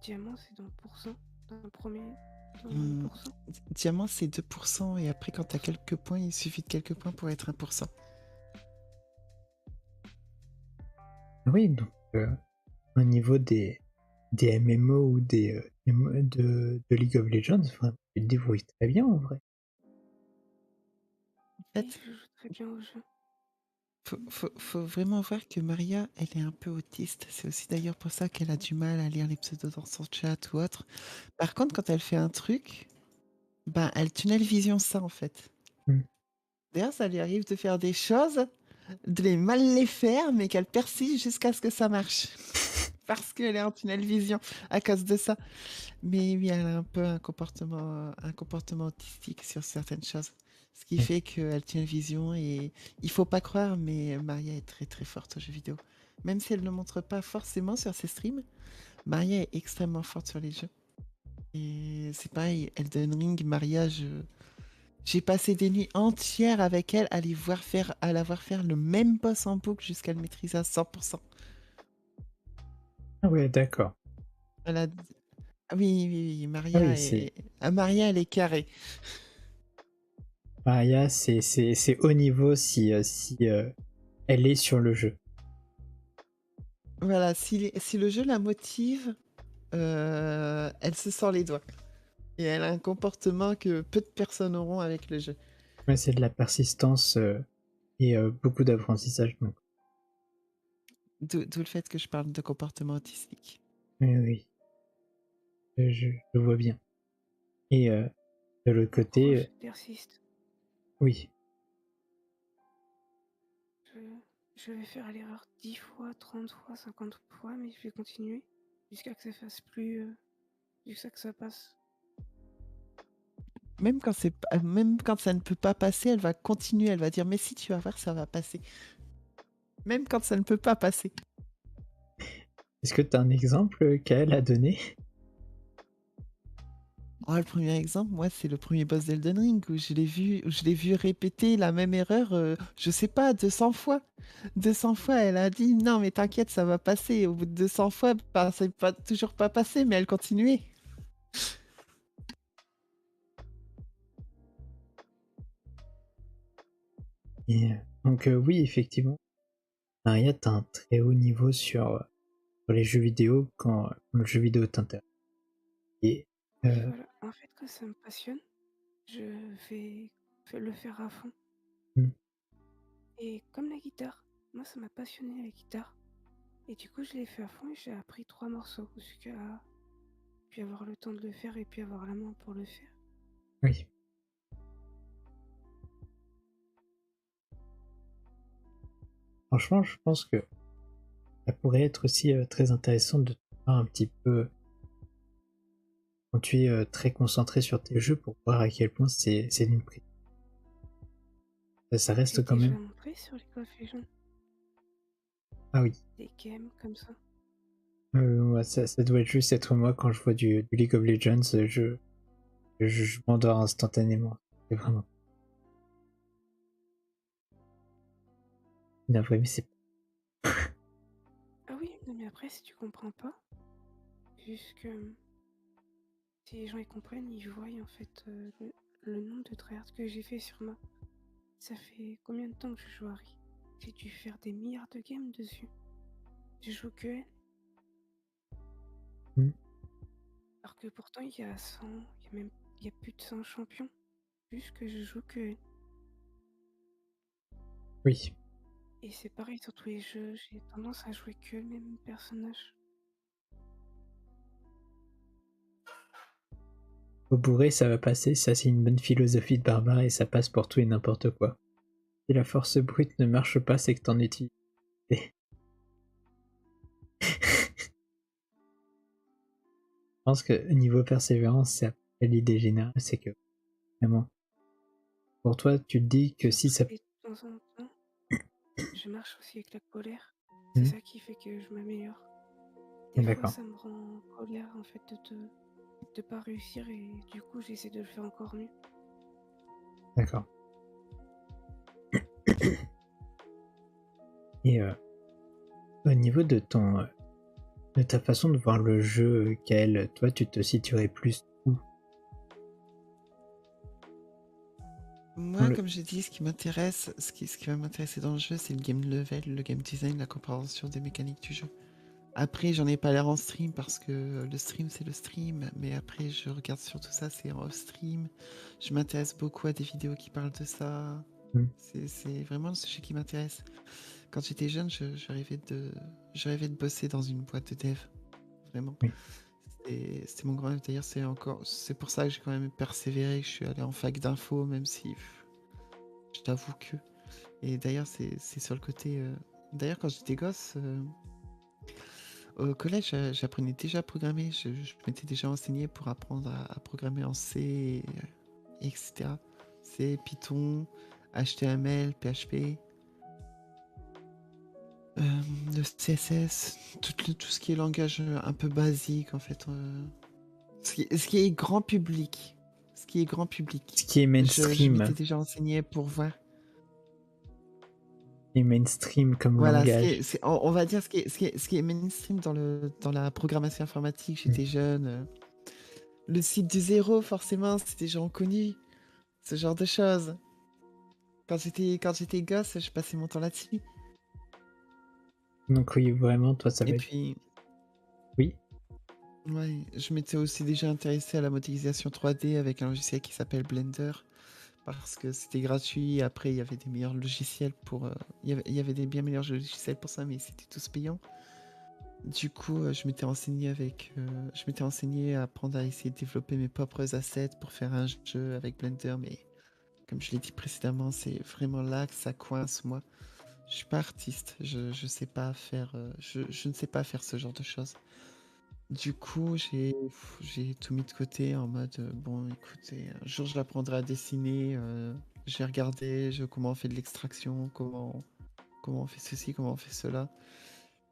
S4: Diamant, c'est dans le pourcent, dans le premier, dans le pourcent.
S3: Diamant, c'est 2%, et après, quand t'as quelques points, il suffit de quelques points pour être 1%.
S2: Oui, donc au niveau des MMO ou des de League of Legends, vraiment, tu te débrouilles très bien en vrai.
S3: En fait,
S4: Et je joue très bien au jeu.
S3: faut vraiment voir que Maria, elle est un peu autiste. C'est aussi d'ailleurs pour ça qu'elle a du mal à lire les pseudos dans son chat ou autre. Par contre, quand elle fait un truc, ben, elle tunnel vision ça, en fait.
S2: Mm.
S3: D'ailleurs, ça lui arrive de faire des choses, de les mal les faire, mais qu'elle persiste jusqu'à ce que ça marche. Parce qu'elle est en tunnel vision à cause de ça. Mais oui, elle a un peu un comportement autistique sur certaines choses. Ce qui fait qu'elle tient vision et il faut pas croire, mais Maria est très très forte aux jeux vidéo. Même si elle ne le montre pas forcément sur ses streams, Maria est extrêmement forte sur les jeux. Et c'est pareil, Elden Ring, Maria, j'ai passé des nuits entières avec elle à la voir faire le même boss en boucle jusqu'à le maîtriser à 100%.
S2: Ah ouais, d'accord.
S3: Elle a... Ah oui, oui, oui,
S2: Ah oui, c'est
S3: Maria, elle est carrée.
S2: Maria, c'est haut niveau si elle est sur le jeu.
S3: Voilà, si le jeu la motive, elle se sort les doigts. Et elle a un comportement que peu de personnes auront avec le jeu.
S2: Ouais, c'est de la persistance et beaucoup d'apprentissage. Donc.
S3: D'où le fait que je parle de comportement autistique.
S2: Oui, oui. je vois bien. Et de l'autre côté,
S4: Pourquoi je persiste?
S2: oui.
S4: Je, je vais faire l'erreur 10 fois, 30 fois, 50 fois, mais je vais continuer jusqu'à que ça fasse plus. Jusqu'à que ça passe.
S3: Même même quand ça ne peut pas passer, elle va continuer. Elle va dire, mais si tu vas voir, ça va passer. Même quand ça ne peut pas passer.
S2: Est-ce que tu as un exemple qu'elle a donné?
S3: Oh, le premier exemple, moi, c'est le premier boss d'Elden Ring où je l'ai vu répéter la même erreur, je sais pas, 200 fois. 200 fois, elle a dit, non, mais t'inquiète, ça va passer. Au bout de 200 fois, bah, c'est pas, toujours pas passé, mais elle continuait.
S2: Et, donc oui, effectivement, Maria, t'as un très haut niveau sur les jeux vidéo quand le jeu vidéo t'intéresse. Et
S4: Oui, voilà. En fait, quand ça me passionne, je vais le faire à fond.
S2: hmm,
S4: Et comme la guitare, moi, ça m'a passionné la guitare. Et du coup, je l'ai fait à fond et j'ai appris 3 morceaux jusqu'à puis avoir le temps de le faire et puis avoir la main pour le faire.
S2: oui. Franchement, je pense que ça pourrait être aussi très intéressant de te voir un petit peu quand tu es très concentré sur tes jeux pour voir à quel point c'est d'une prise. Ça
S4: J'ai
S2: reste quand
S4: déjà
S2: même.
S4: montré sur League of Legends
S2: Ah oui.
S4: des games comme ça.
S2: Ouais, ça doit juste être moi quand je vois du League of Legends, je m'endors instantanément. C'est vraiment. Navré, mais c'est.
S4: Ah oui, non mais après, si tu comprends pas, juste que si les gens ils comprennent, ils voient en fait le nombre de tryhards que j'ai fait sur moi. Ça fait combien de temps que je joue à Harry? J'ai dû faire des milliards de games dessus. Je joue que elle.
S2: Hmm,
S4: Alors que pourtant il y a 100, il y a plus de 100 champions. Juste que je joue que elle.
S2: oui.
S4: Et c'est pareil sur tous les jeux, j'ai tendance à jouer que le même personnage.
S2: Au bourré, ça va passer, ça c'est une bonne philosophie de barbare et ça passe pour tout et n'importe quoi. Si la force brute ne marche pas, c'est que t'en utilises. Je pense que niveau persévérance, c'est à peu près l'idée générale, c'est que vraiment, pour toi, tu te dis que si ça.
S4: Et de temps en temps, je marche aussi avec la colère. C'est
S2: Hmm,
S4: ça qui fait que je m'améliore. Des fois,
S2: d'accord,
S4: ça me rend en colère en fait de pas réussir et du coup, j'essaie de le faire encore mieux.
S2: d'accord. Et au niveau de de ta façon de voir le jeu, Kael, toi, tu te situerais plus où?
S3: Moi, comme j'ai dit, ce qui m'intéresse, ce qui va m'intéresser dans le jeu, c'est le game level, le game design, la compréhension des mécaniques du jeu. Après, j'en ai pas l'air en stream parce que le stream, c'est le stream. Mais après, je regarde surtout ça, c'est en off-stream. Je m'intéresse beaucoup à des vidéos qui parlent de ça.
S2: Hmm,
S3: C'est vraiment le sujet qui m'intéresse. Quand j'étais jeune, je rêvais de bosser dans une boîte de dev. Vraiment.
S2: oui,
S3: C'était mon grand rêve. D'ailleurs, c'est pour ça que j'ai quand même persévéré. Que je suis allé en fac d'info, même si je t'avoue que. Et d'ailleurs, c'est sur le côté. D'ailleurs, quand j'étais gosse, au collège, j'apprenais déjà à programmer. Je m'étais déjà enseigné pour apprendre à programmer en C, etc. C, Python, HTML, PHP, le CSS, tout ce qui est langage un peu basique en fait. Ce qui est grand public. Ce qui est grand public.
S2: ce qui est
S3: Je m'étais
S2: mainstream,
S3: déjà enseigné pour voir.
S2: et mainstream comme
S3: Voilà,
S2: langage.
S3: on va dire ce qui est mainstream dans la programmation informatique.
S2: Hmm,
S3: J'étais jeune. Le site du zéro, forcément, c'était des gens connus. Ce genre de choses. Quand j'étais gosse, je passais mon temps là-dessus.
S2: Donc oui, vraiment, toi, ça va
S3: Et
S2: être.
S3: puis,
S2: Oui,
S3: ouais, je m'étais aussi déjà intéressé à la modélisation 3D avec un logiciel qui s'appelle Blender. Parce que c'était gratuit. Après, il y avait des meilleurs logiciels pour. Il y avait des bien meilleurs logiciels pour ça, mais c'était tous payants. Du coup, je m'étais renseigné à apprendre à essayer de développer mes propres assets pour faire un jeu avec Blender, mais comme je l'ai dit précédemment, c'est vraiment là que ça coince, moi. Je suis pas artiste, je sais pas faire, je ne sais pas faire ce genre de choses. Du coup, j'ai tout mis de côté en mode, bon, écoutez, un jour je l'apprendrai à dessiner, je vais regarder comment on fait de l'extraction, comment on fait ceci, comment on fait cela.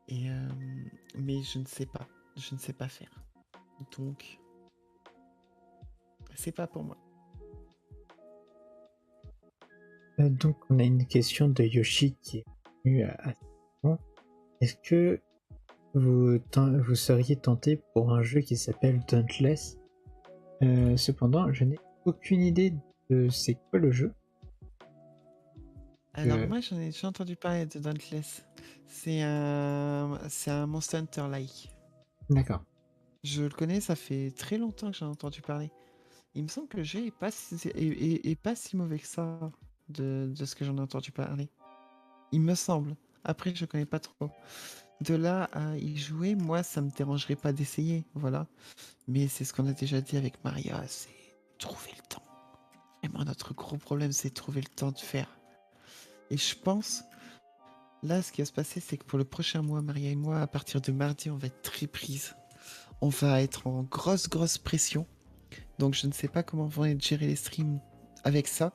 S3: Et, mais je ne sais pas faire. Donc, c'est pas pour moi.
S2: Donc, on a une question de Yoshi qui est venue à temps. Est-ce que vous seriez tenté pour un jeu qui s'appelle Dauntless? Cependant, je n'ai aucune idée de c'est quoi le jeu.
S3: Alors moi, j'en ai déjà entendu parler de Dauntless. C'est un Monster Hunter-like.
S2: D'accord.
S3: Je le connais, ça fait très longtemps que j'en ai entendu parler. Il me semble que le jeu est pas si mauvais que ça de ce que j'en ai entendu parler. Il me semble. Après, je connais pas trop. De là à y jouer, moi, ça me dérangerait pas d'essayer, voilà. Mais c'est ce qu'on a déjà dit avec Maria, c'est trouver le temps. Vraiment, notre gros problème, c'est trouver le temps de faire. Et je pense, là, ce qui va se passer, c'est que pour le prochain mois, Maria et moi, à partir de mardi, on va être très prises. On va être en grosse pression. Donc, je ne sais pas comment vont être gérés les streams avec ça.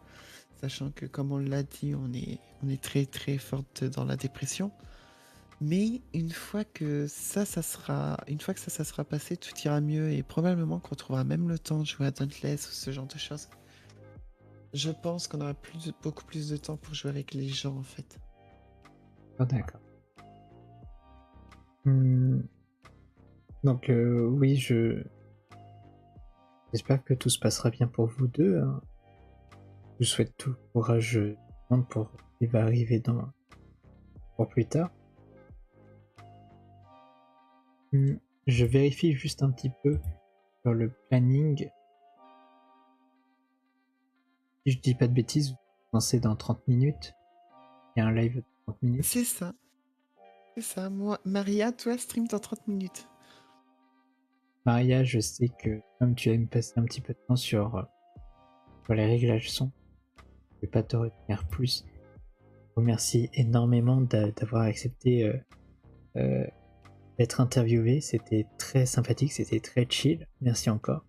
S3: Sachant que, comme on l'a dit, on est très forte dans la dépression. Mais une fois que ça sera passé, tout ira mieux et probablement qu'on trouvera même le temps de jouer à Dauntless ou ce genre de choses. Je pense qu'on aura beaucoup plus de temps pour jouer avec les gens en fait.
S2: Ah, d'accord. Donc oui, j'espère que tout se passera bien pour vous deux, hein. Je vous souhaite tout le courage du monde pour ce qui va arriver pour plus tard. Je vérifie juste un petit peu sur le planning. Si je dis pas de bêtises, vous commencez dans 30 minutes. Il y a un live de 30 minutes.
S3: C'est ça. C'est ça. Moi, Maria, toi, stream dans 30 minutes.
S2: Maria, je sais que comme tu as me passer un petit peu de temps sur les réglages son, je vais pas te retenir plus. Je vous remercie énormément d'avoir accepté d'être interviewé. C'était très sympathique, c'était très chill. Merci encore.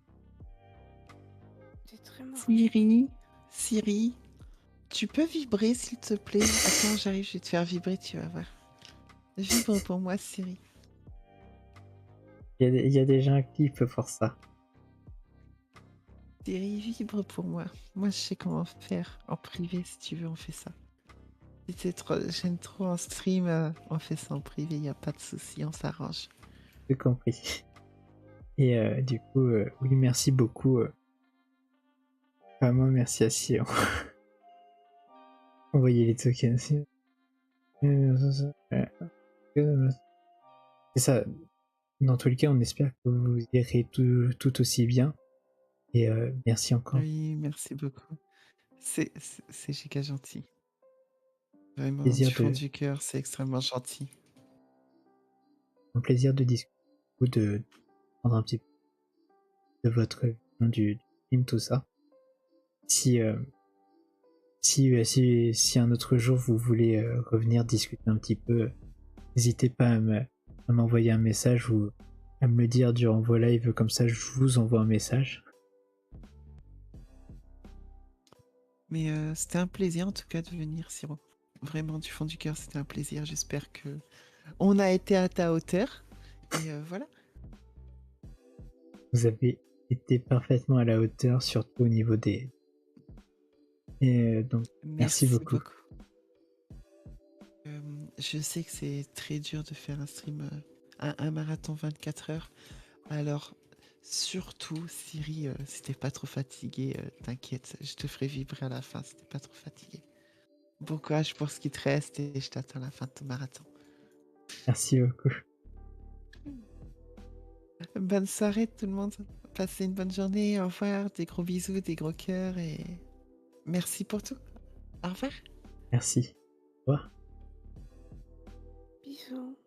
S4: C'est très marrant.
S3: Siri, tu peux vibrer s'il te plaît? Attends, j'arrive, je vais te faire vibrer, tu vas voir. Vibre pour moi, Siri.
S2: Il y a des gens qui peuvent faire ça.
S3: Siri, vibre pour moi. Moi, je sais comment faire. En privé, si tu veux, on fait ça. Si j'aime trop en stream, on fait ça en privé, il n'y a pas de souci, on s'arrange.
S2: J'ai compris. Et du coup, oui, merci beaucoup. Vraiment, merci à Sion. Envoyez les tokens. C'est ça. Dans tous les cas, on espère que vous irez tout aussi bien. Et merci encore.
S3: Oui, merci beaucoup. C'est giga gentil. Vraiment,
S2: Plaisir
S3: du fond du cœur, c'est extrêmement gentil.
S2: Un plaisir de discuter, de prendre un petit peu de votre vision du film, tout ça. Si un autre jour vous voulez revenir discuter un petit peu, n'hésitez pas à m'envoyer un message ou à me le dire durant vos lives, comme ça je vous envoie un message.
S3: Mais c'était un plaisir en tout cas de venir, Siro. Vraiment du fond du cœur, c'était un plaisir. J'espère que on a été à ta hauteur. Et voilà.
S2: Vous avez été parfaitement à la hauteur, surtout au niveau des... Et donc, merci beaucoup.
S3: Je sais que c'est très dur de faire un stream, un marathon 24 heures. Alors, surtout, Siri, si t'es pas trop fatigué, t'inquiète, je te ferai vibrer à la fin si t'es pas trop fatigué. Bon courage pour ce qui te reste et je t'attends à la fin de ton marathon.
S2: Merci beaucoup.
S3: Bonne soirée tout le monde. Passez une bonne journée. Au revoir. Des gros bisous, des gros cœurs et merci pour tout. Au revoir.
S2: Merci. Au revoir.
S4: Bisous.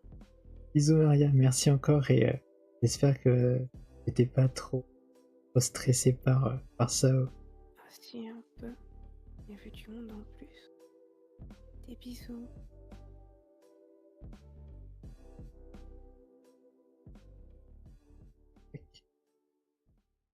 S2: Bisous Maria, merci encore et j'espère que t'étais pas trop stressé par ça.
S4: Ah si, un peu. Il y avait du monde en plus. Des bisous.